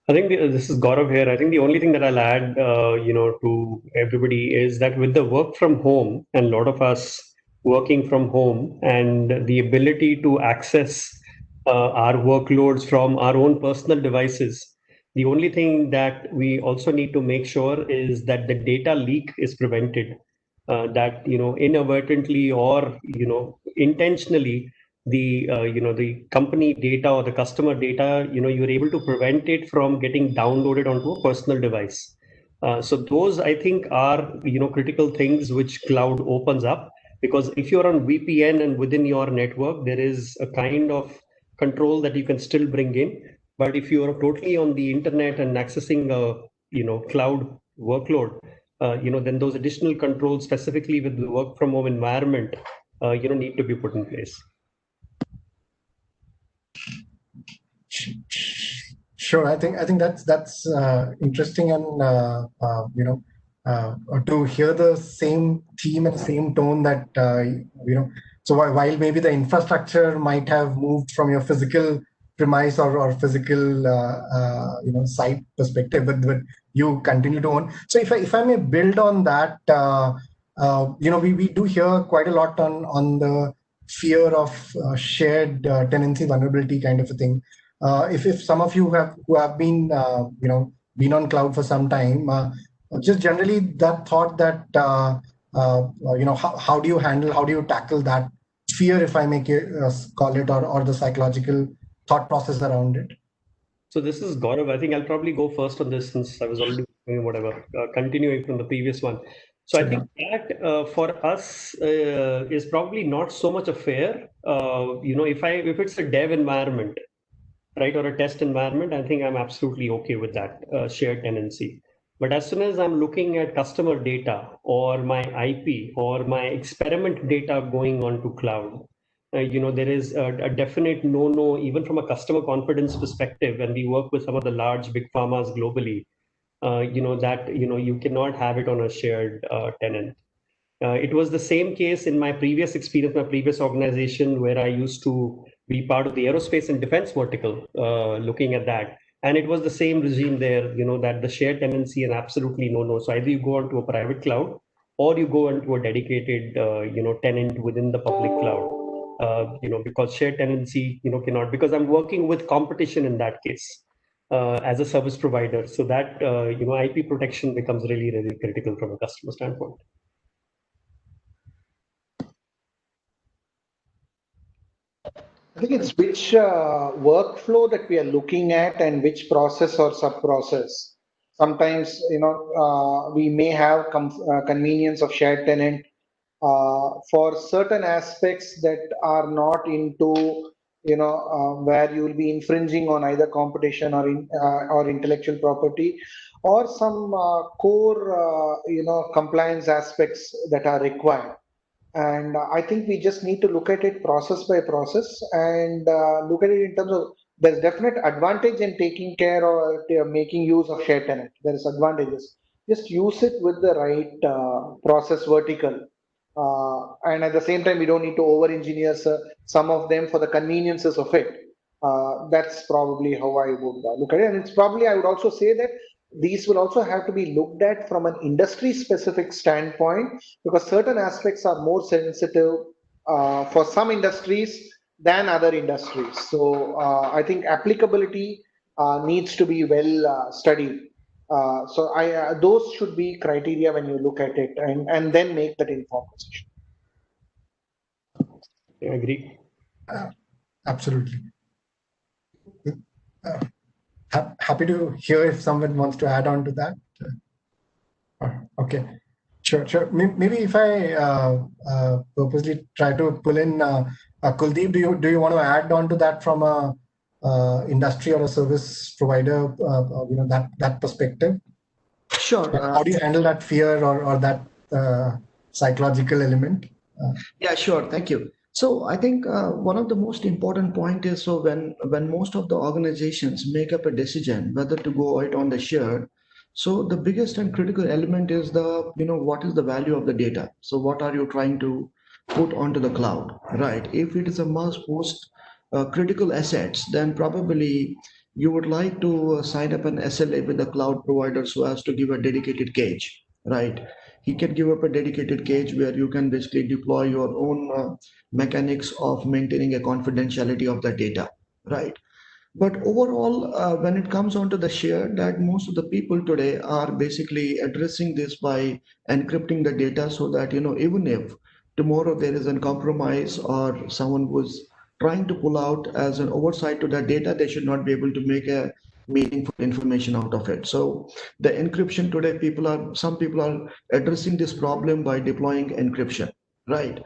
I think this is Gaurav here. I think the only thing that I'll add, to everybody is that with the work from home and a lot of us working from home and the ability to access our workloads from our own personal devices, the only thing that we also need to make sure is that the data leak is prevented. That inadvertently or intentionally, the company data or the customer data, you're able to prevent it from getting downloaded onto a personal device. So those, I think, are critical things which cloud opens up, because if you're on VPN and within your network, there is a kind of control that you can still bring in. But if you are totally on the internet and accessing a cloud workload, then those additional controls, specifically with the work from home environment, need to be put in place. Sure, I think that's interesting, and to hear the same theme and same tone that So while maybe the infrastructure might have moved from your physical premise or physical site perspective, but you continue to own. So if I may build on that, we do hear quite a lot on the fear of shared tenancy vulnerability kind of a thing. If some of you who have been been on cloud for some time, just generally that thought that how do you tackle that fear, if I may call it, or the psychological thought process around it? So this is Gaurav. I think I'll probably go first on this, since I was already continuing from the previous one. So I think that for us is probably not so much a fear. If it's a dev environment, right, or a test environment, I think I'm absolutely okay with that shared tenancy. But as soon as I'm looking at customer data or my IP or my experiment data going on to cloud, there is a definite no, even from a customer confidence perspective, when we work with some of the large big pharmas globally, you cannot have it on a shared tenant. It was the same case in my previous experience, my previous organization, where I used to be part of the aerospace and defense vertical, looking at that. And it was the same regime there, that the shared tenancy and absolutely no. So either you go onto a private cloud or you go into a dedicated, tenant within the public cloud. Because shared tenancy, cannot, because I'm working with competition in that case as a service provider. So that, IP protection becomes really, really critical from a customer standpoint. I think it's which workflow that we are looking at and which process or sub-process. Sometimes, we may have convenience of shared tenant for certain aspects that are not into, where you will be infringing on either competition or intellectual property, or some core, compliance aspects that are required. And I think we just need to look at it process by process and look at it in terms of there's definite advantage in taking care or making use of shared tenant. There is advantages. Just use it with the right process vertical. And at the same time, we don't need to over engineer some of them for the conveniences of it. That's probably how I would look at it. And it's probably, I would also say that these will also have to be looked at from an industry specific standpoint because certain aspects are more sensitive for some industries than other industries. So I think applicability needs to be well studied. Those should be criteria when you look at it and then make that informed decision. I agree. Absolutely. Happy to hear if someone wants to add on to that. Okay, sure. Maybe if I purposely try to pull in Kuldeep, do you want to add on to that from a industry or a service provider, that perspective? Sure. How do you handle that fear or that psychological element? Yeah, sure. Thank you. So I think one of the most important point is so when most of the organizations make up a decision whether to go it on the shared, so the biggest and critical element is what is the value of the data? So what are you trying to put onto the cloud, right? If it is a most critical assets, then probably you would like to sign up an SLA with the cloud provider so as to give a dedicated cage, right? He can give up a dedicated cage where you can basically deploy your own mechanics of maintaining a confidentiality of the data, right? But overall, when it comes onto the share, that most of the people today are basically addressing this by encrypting the data so that, even if tomorrow there is a compromise or someone was trying to pull out as an oversight to that data, they should not be able to make a meaningful information out of it. So the encryption today, some people are addressing this problem by deploying encryption, right?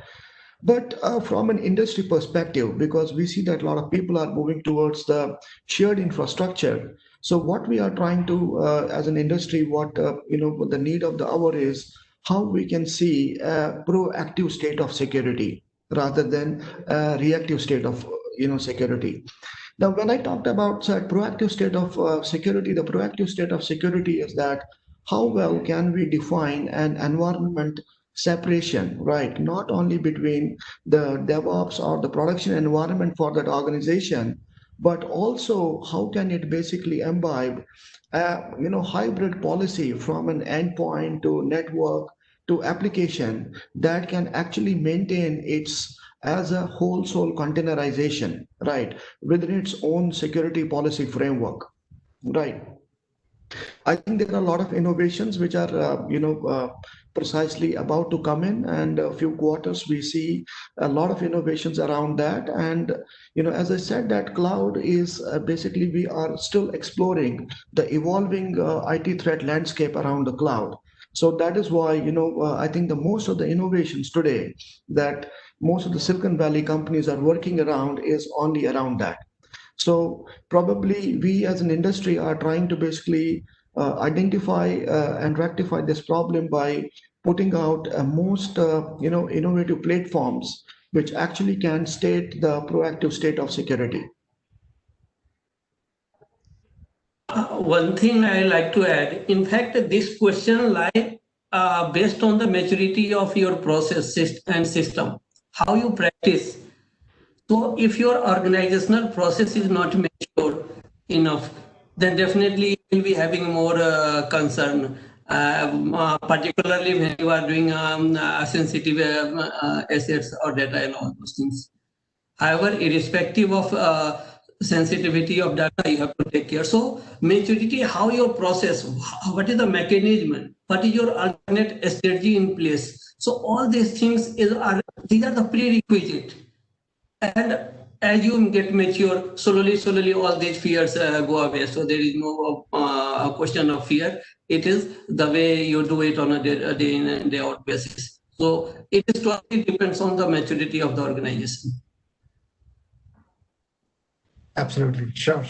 But from an industry perspective, because we see that a lot of people are moving towards the shared infrastructure. So what we are trying to, as an industry, what the need of the hour is how we can see a proactive state of security rather than a reactive state of security. Now, when I talked about proactive state of security, the proactive state of security is that how well can we define an environment separation, right? Not only between the DevOps or the production environment for that organization, but also how can it basically imbibe hybrid policy from an endpoint to network to application that can actually maintain its as a whole soul containerization, right, within its own security policy framework, right? I think there are a lot of innovations which are, precisely about to come in, and a few quarters we see a lot of innovations around that. And as I said, that cloud is basically we are still exploring the evolving IT threat landscape around the cloud. So that is why I think the most of the innovations today that most of the Silicon Valley companies are working around is only around that. So probably we as an industry are trying to basically identify and rectify this problem by putting out most innovative platforms which actually can state the proactive state of security. One thing I like to add, in fact, this question lies based on the maturity of your process and system, how you practice. So if your organizational process is not mature enough, then definitely you will be having more concern, particularly when you are doing sensitive assets or data and all those things. However, irrespective of sensitivity of data, you have to take care. So maturity, how your process, what is the mechanism, what is your alternate strategy in place. So all these things these are the prerequisite. And as you get mature, slowly all these fears go away. So there is no question of fear. It is the way you do it on a day in and day out basis. So it is totally depends on the maturity of the organization. Absolutely, sure.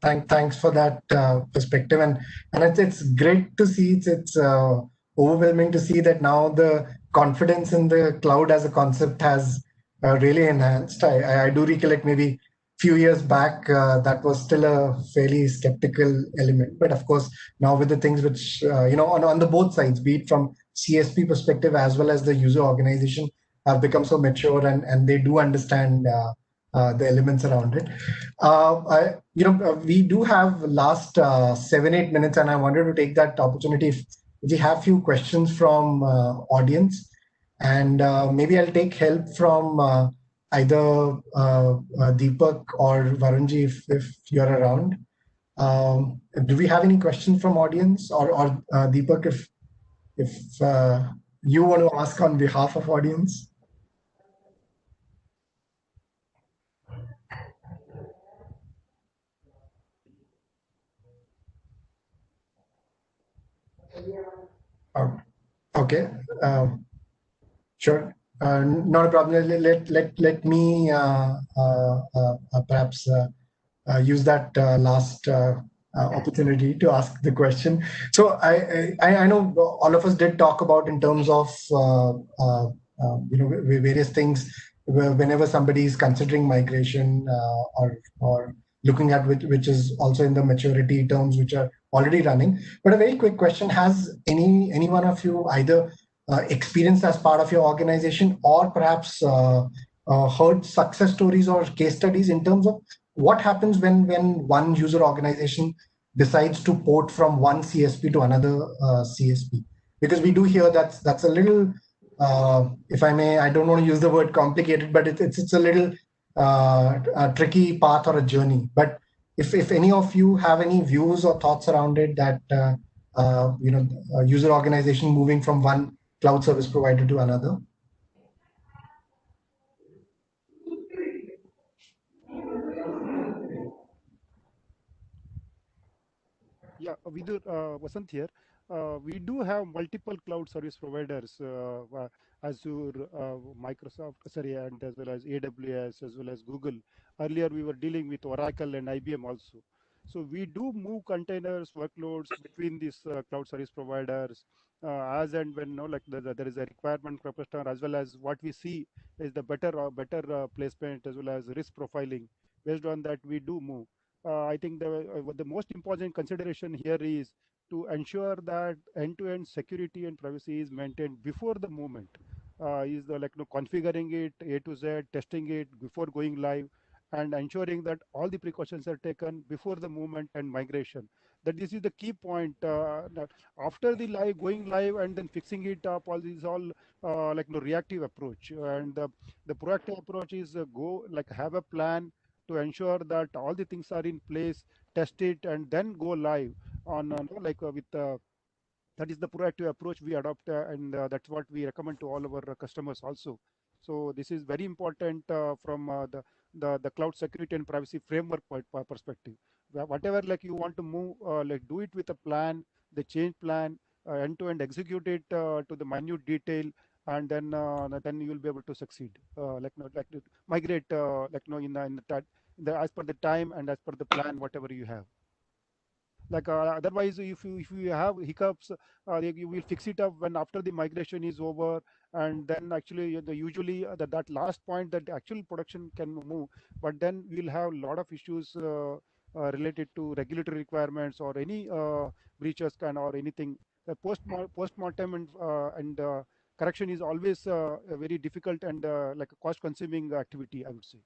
Thanks for that perspective, and it's great to see it's overwhelming to see that now the confidence in the cloud as a concept has really enhanced. I do recollect maybe few years back that was still a fairly skeptical element, but of course now with the things which on the both sides, be it from CSP perspective as well as the user organization, have become so mature and they do understand the elements around it. We do have last 7-8 minutes, and I wanted to take that opportunity if we have few questions from audience, and maybe I'll take help from either Deepak or Varunji if you're around. Do we have any questions from audience, or Deepak, if you want to ask on behalf of audience? Okay, sure. Not a problem. Let me perhaps use that last opportunity to ask the question. So I know all of us did talk about in terms of various things whenever somebody is considering migration or looking at which is also in the maturity terms which are already running. But a very quick question: has any one of you either experienced as part of your organization or perhaps heard success stories or case studies in terms of what happens when one user organization decides to port from one CSP to another CSP? Because we do hear that's a little, if I may, I don't want to use the word complicated, but it's a little a tricky path or a journey. But if any of you have any views or thoughts around it, that a user organization moving from one cloud service provider to another. Yeah, Vidur, Vasant here. We do have multiple cloud service providers, Azure, Microsoft, sorry, and as well as AWS, as well as Google. Earlier, we were dealing with Oracle and IBM also. So we do move containers, workloads between these cloud service providers as and when there is a requirement for customer, as well as what we see is the better placement as well as risk profiling. Based on that, we do move. I think the most important consideration here is to ensure that end-to-end security and privacy is maintained before the movement. Is the configuring it A to Z, testing it before going live, and ensuring that all the precautions are taken before the movement and migration. That this is the key point. That after the going live and then fixing it up, all these all reactive approach, and the proactive approach is have a plan to ensure that all the things are in place, test it, and then go live on with that is the proactive approach we adopt, and that's what we recommend to all our customers also. So this is very important from the cloud security and privacy framework perspective. Whatever you want to move, do it with a plan, the change plan, end to end, execute it to the minute detail, and then you will be able to succeed. To migrate as per the time and as per the plan, whatever you have. Otherwise, if you have hiccups, you will fix it up when after the migration is over, and then actually usually that last point that the actual production can move, but then we'll have a lot of issues related to regulatory requirements or any breaches or anything. Post-mortem and correction is always a very difficult and a cost-consuming activity, I would say.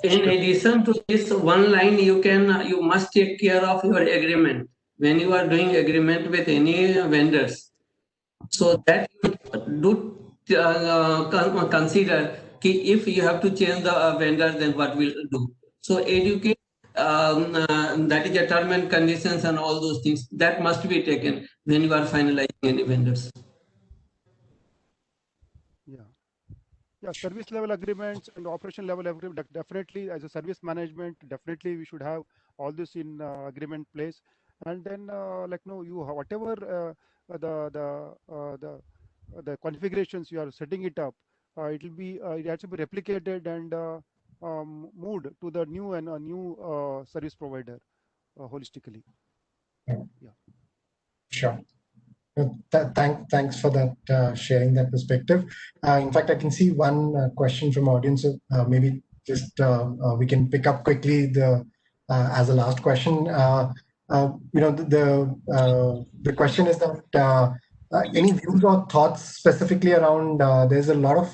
In addition to this one line, you must take care of your agreement when you are doing agreement with any vendors. So that you do consider if you have to change the vendor, then what will do. So educate, that is a term and conditions and all those things that must be taken when you are finalizing any vendors. Yeah, service level agreements and operation level agreement, definitely as a service management, definitely we should have all this in agreement place. And then whatever the configurations you are setting it up, it has to be replicated and moved to the new service provider. holistically. Yeah. Sure. Thanks for that sharing that perspective. In fact, I can see one question from audience. Maybe just we can pick up quickly the as a last question. The question is that any views or thoughts specifically around there's a lot of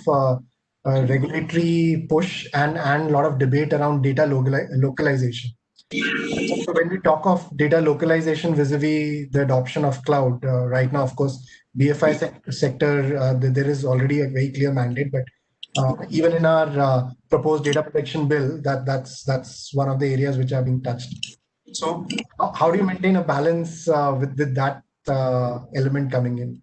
regulatory push and a lot of debate around data localization. So when we talk of data localization vis-a-vis the adoption of cloud, right now, of course, BFI sector, there is already a very clear mandate, but even in our proposed data protection bill, that's one of the areas which are being touched. So how do you maintain a balance with that element coming in?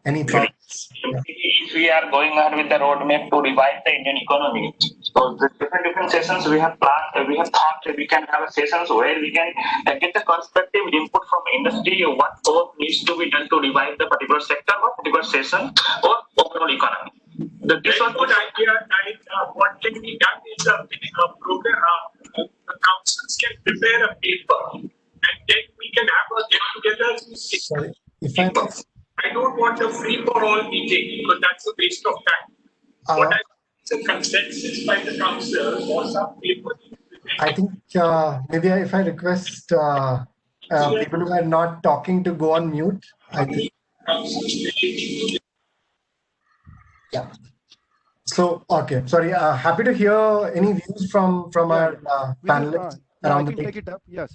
Any thoughts? Yeah. If we are going ahead with the roadmap to revive the Indian economy, so the different sessions we have planned, we have thought that we can have sessions where we can get the perspective input from industry, what work needs to be done to revive the particular sector or particular session or overall economy. This one good idea, and what can be done is a program. The councils can prepare a paper, and then we can have a get together. Sorry, if I don't want a free for all meeting because that's a waste of time. What I want is a consensus by the council or some paper. I think maybe if I request people who are not talking to go on mute, I think. Yeah. So, okay, sorry. Happy to hear any views from our panelists around I the can take it up. Yes.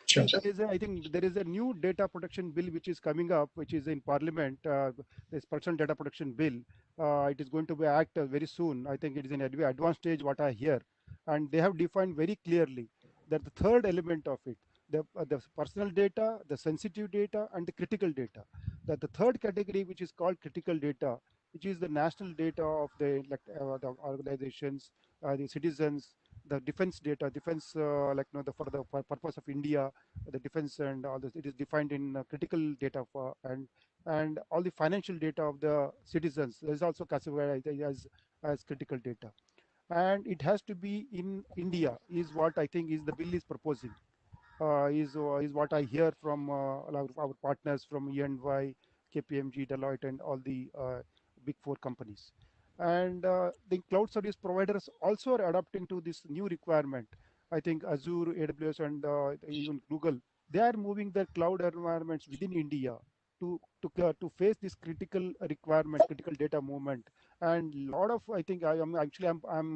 Sure. I think there is a new data protection bill which is coming up, which is in Parliament. This personal data protection bill. It is going to be acted very soon. I think it is in advanced stage. What I hear, and they have defined very clearly that the third element of it, the personal data, the sensitive data, and the critical data. That the third category, which is called critical data, which is the national data of the organizations, the citizens, the defense data, for the purpose of India, the defense and all this. It is defined in critical data and all the financial data of the citizens is also classified as critical data, and it has to be in India. Is what I think is the bill is proposing. Is what I hear from our partners from EY, KPMG, Deloitte, and all the big four companies. And the cloud service providers also are adapting to this new requirement. I think Azure, AWS, and even Google, they are moving their cloud environments within India to face this critical requirement, critical data movement. And a lot of, I think I'm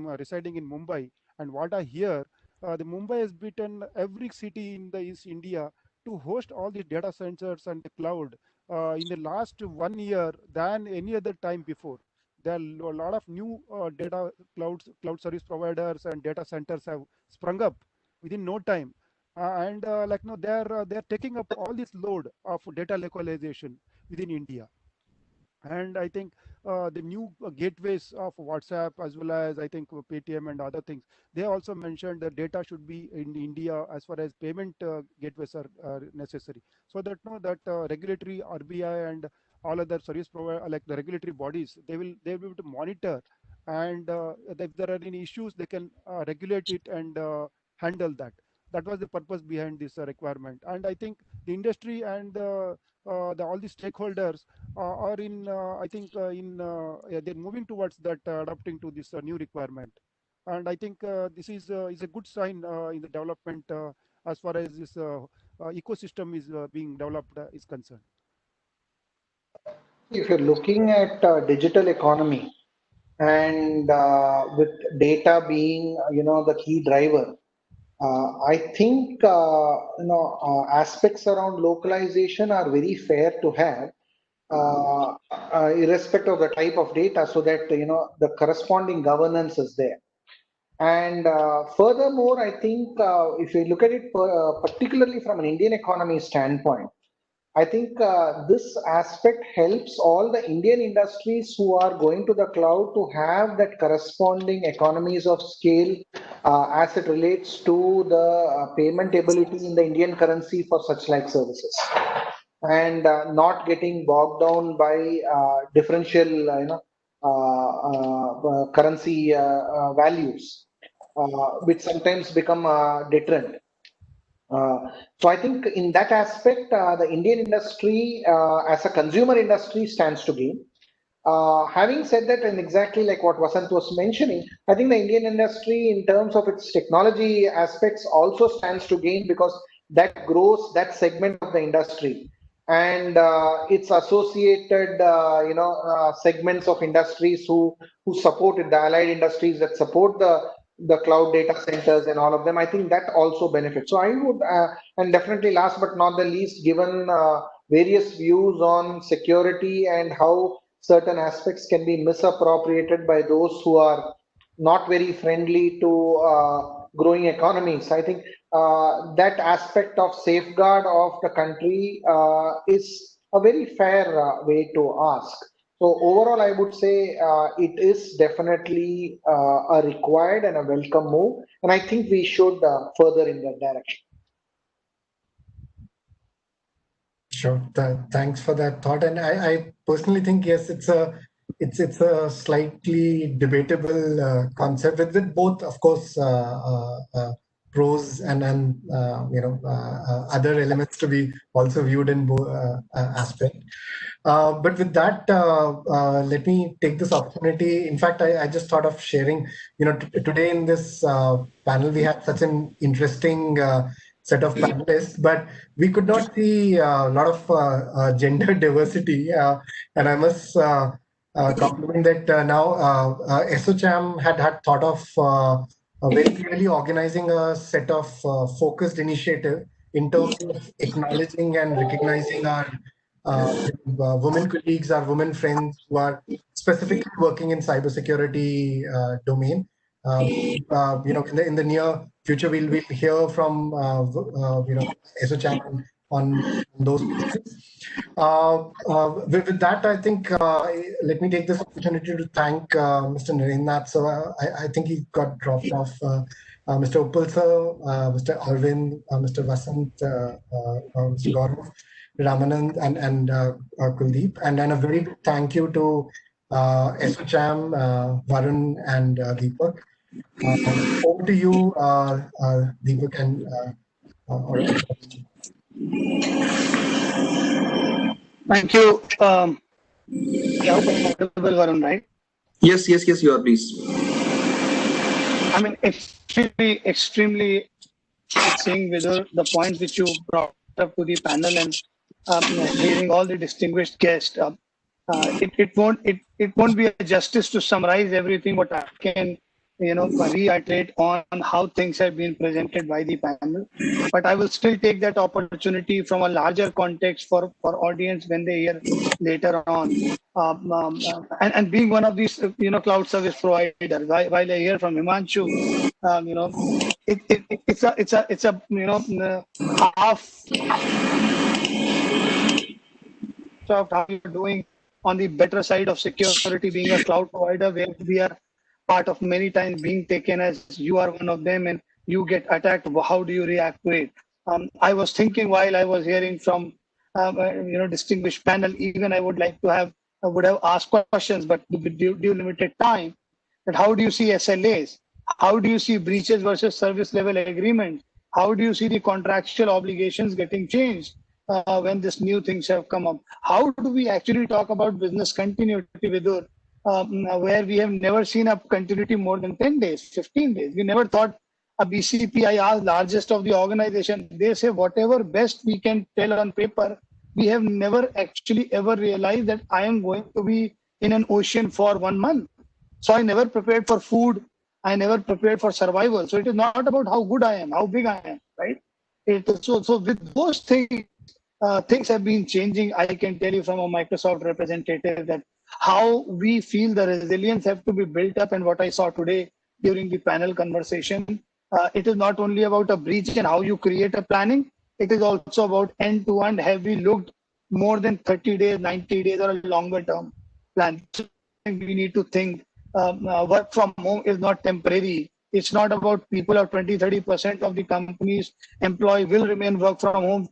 residing in Mumbai, and what I hear, the Mumbai has beaten every city in the East India to host all the data centers and the cloud in the last 1 year than any other time before. There are a lot of new cloud service providers and data centers have sprung up within no time, they're taking up all this load of data localization within India. And I think the new gateways of WhatsApp, as well as I think Paytm and other things, they also mentioned that data should be in India as far as payment gateways are necessary. So that regulatory RBI and all other service provider, like the regulatory bodies, they will be able to monitor, and if there are any issues, they can regulate it and handle that. That was the purpose behind this requirement. And I think the industry and all the stakeholders are in, they're moving towards that, adapting to this new requirement. And I think this is a good sign in the development as far as this ecosystem is being developed is concerned. If you're looking at digital economy and with data being, the key driver, I think aspects around localization are very fair to have, irrespective of the type of data, so that the corresponding governance is there. And furthermore, I think if you look at it particularly from an Indian economy standpoint, I think this aspect helps all the Indian industries who are going to the cloud to have that corresponding economies of scale as it relates to the payment ability in the Indian currency for such like services, and not getting bogged down by differential currency values, which sometimes become a deterrent. So I think in that aspect, the Indian industry as a consumer industry stands to gain. Having said that, and exactly like what Vasant was mentioning, I think the Indian industry, in terms of its technology aspects, also stands to gain because that grows that segment of the industry, and its associated, segments of industries who support it, the allied industries that support the cloud data centers and all of them. I think that also benefits. So I would, and definitely last but not the least, given various views on security and how certain aspects can be misappropriated by those who are not very friendly to growing economies. I think that aspect of safeguard of the country is a very fair way to ask. So overall, I would say it is definitely a required and a welcome move, and I think we should further in that direction. Sure. Thanks for that thought. And I personally think, yes, it's a slightly debatable concept with both, of course, pros and other elements to be also viewed in both aspect. But with that, let me take this opportunity. In fact, I just thought of sharing, today in this panel, we had such an interesting set of panelists, but we could not see a lot of gender diversity. And I must compliment that now ASSOCHAM had thought of very clearly organizing a set of focused initiative in terms of acknowledging and recognizing our women colleagues, our women friends who are specifically working in cybersecurity domain. In the near future, we'll hear from ASSOCHAM on those pieces. With that, I think let me take this opportunity to thank Mr. Narendranath. So I think he got dropped off. Mr. Uppal sir, Mr. Arvind, Mr. Vasant, Mr. Gaurav, Ramanand, and Kuldeep. And then a very big thank you to ASSOCHAM, Varun, and Deepak. Over to you, Deepak and Thank you. I hope I'm audible, Varun, right? Yes, you are, please. I mean, extremely seeing Vidur, the points which you brought up to the panel and hearing all the distinguished guests. It won't be a justice to summarize everything, but I can reiterate on how things have been presented by the panel. But I will still take that opportunity from a larger context for audience when they hear later on. And being one of these cloud service providers, while I hear from Himanshu, it's a half of how you're doing on the better side of security, being a cloud provider where we are part of many times being taken as you are one of them and you get attacked. How do you react to it? I was thinking while I was hearing from distinguished panel, even I would have asked questions, but due limited time, that how do you see SLAs? How do you see breaches versus service level agreement? How do you see the contractual obligations getting changed when these new things have come up? How do we actually talk about business continuity, Vidur, where we have never seen a continuity more than 10 days, 15 days? We never thought a BCPI, largest of the organization, they say whatever best we can tell on paper, we have never actually ever realized that I am going to be in an ocean for 1 month. So I never prepared for food. I never prepared for survival. So it is not about how good I am, how big I am, right? So with those things, things have been changing. I can tell you from a Microsoft representative that how we feel the resilience have to be built up, and what I saw today during the panel conversation, it is not only about a breach and how you create a planning, it is also about end-to-end. Have we looked more than 30 days, 90 days, or a longer term plan? So we need to think work from home is not temporary. It's not about people of 20-30% of the company's employee will remain work from home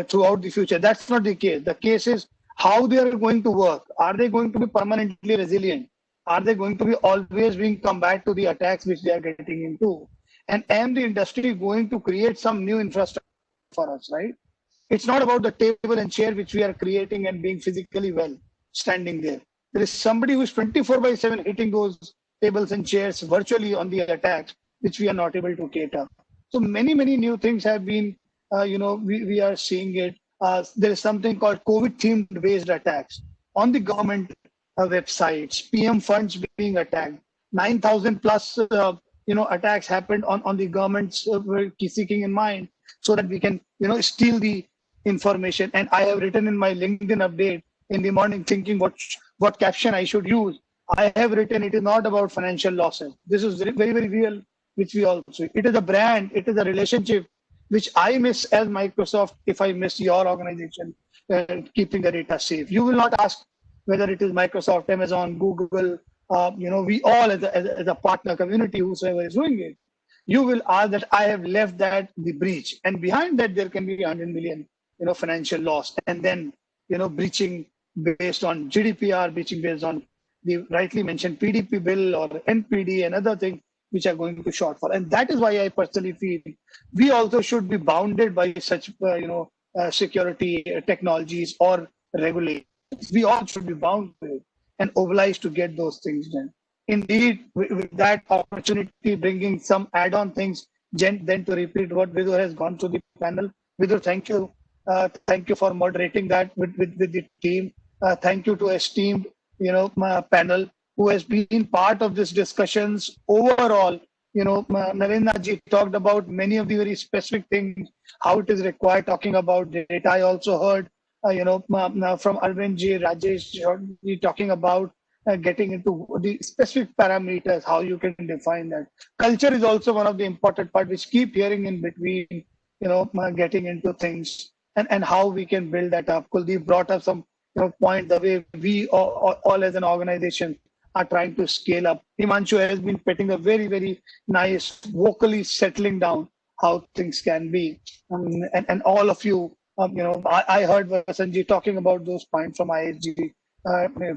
throughout the future. That's not the case. The case is how they are going to work. Are they going to be permanently resilient? Are they going to be always being combat to the attacks which they are getting into? And the industry going to create some new infrastructure for us, right? It's not about the table and chair which we are creating and being physically well, standing there. There is somebody who's 24/7 hitting those tables and chairs virtually on the attacks, which we are not able to cater. So many, many new things have been, we are seeing it. There is something called COVID-themed based attacks on the government websites, PM funds being attacked. 9,000 plus, attacks happened on the government's seeking in mind so that we can, steal the information. And I have written in my LinkedIn update in the morning thinking what caption I should use. I have written it is not about financial losses. This is very, very real, which we also, it is a brand, it is a relationship, which I miss as Microsoft if I miss your organization keeping the data safe. You will not ask whether it is Microsoft, Amazon, Google, we all as a partner community, whosoever is doing it, you will ask that I have left that the breach. And behind that, there can be 100 million, financial loss. And then, breaching based on GDPR, breaching based on the rightly mentioned PDP bill or NPD and other things which are going to shortfall. And that is why I personally feel we also should be bounded by such, security technologies or regulations. We all should be bound with it and obliged to get those things done. Indeed, with that opportunity, bringing some add-on things, then to repeat what Vidur has gone through the panel. Vidur, thank you. Thank you for moderating that with the team. Thank you to esteemed, my panel who has been part of these discussions overall. Narendra ji talked about many of the very specific things, how it is required, talking about data. I also heard, from Arvind ji, Rajesh ji talking about getting into the specific parameters, how you can define that. Culture is also one of the important part, which keep hearing in between, getting into things and how we can build that up. Kuldeep brought up some point, the way we all as an organization are trying to scale up. Himanshu has been petting a very, very nice, vocally settling down how things can be. And all of you, I heard Vasanji talking about those points from ISG,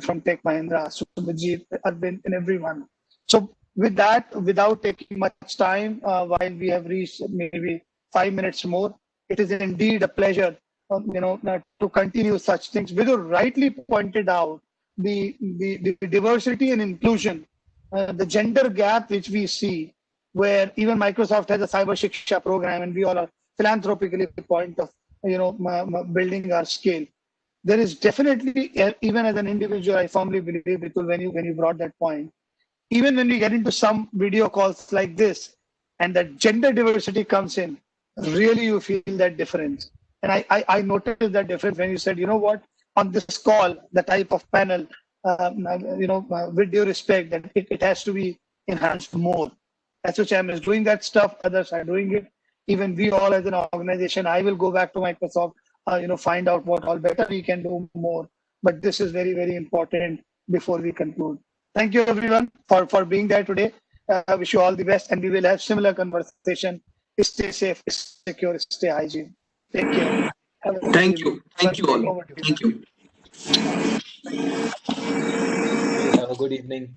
from Tech Mahindra, Subhajit, Arvind, and everyone. So with that, without taking much time, while we have reached maybe 5 minutes more, it is indeed a pleasure, to continue such things. Vidur rightly pointed out the diversity and inclusion, the gender gap which we see, where even Microsoft has a cyber shiksha program, and we all are philanthropically point of building our scale. There is definitely, even as an individual, I firmly believe, Ritul, when you brought that point, even when we get into some video calls like this, and that gender diversity comes in, really you feel that difference. And I noticed that difference when you said, on this call, the type of panel, with due respect, that it has to be enhanced more. ASSOCHAM is doing that stuff, others are doing it. Even we all as an organization, I will go back to Microsoft, find out what all better we can do more. But this is very, very important before we conclude. Thank you everyone for being there today. I wish you all the best, and we will have similar conversation. Stay safe, stay secure, stay hygiene. Take care. Thank you. Thank you all. Thank you. Have a good evening.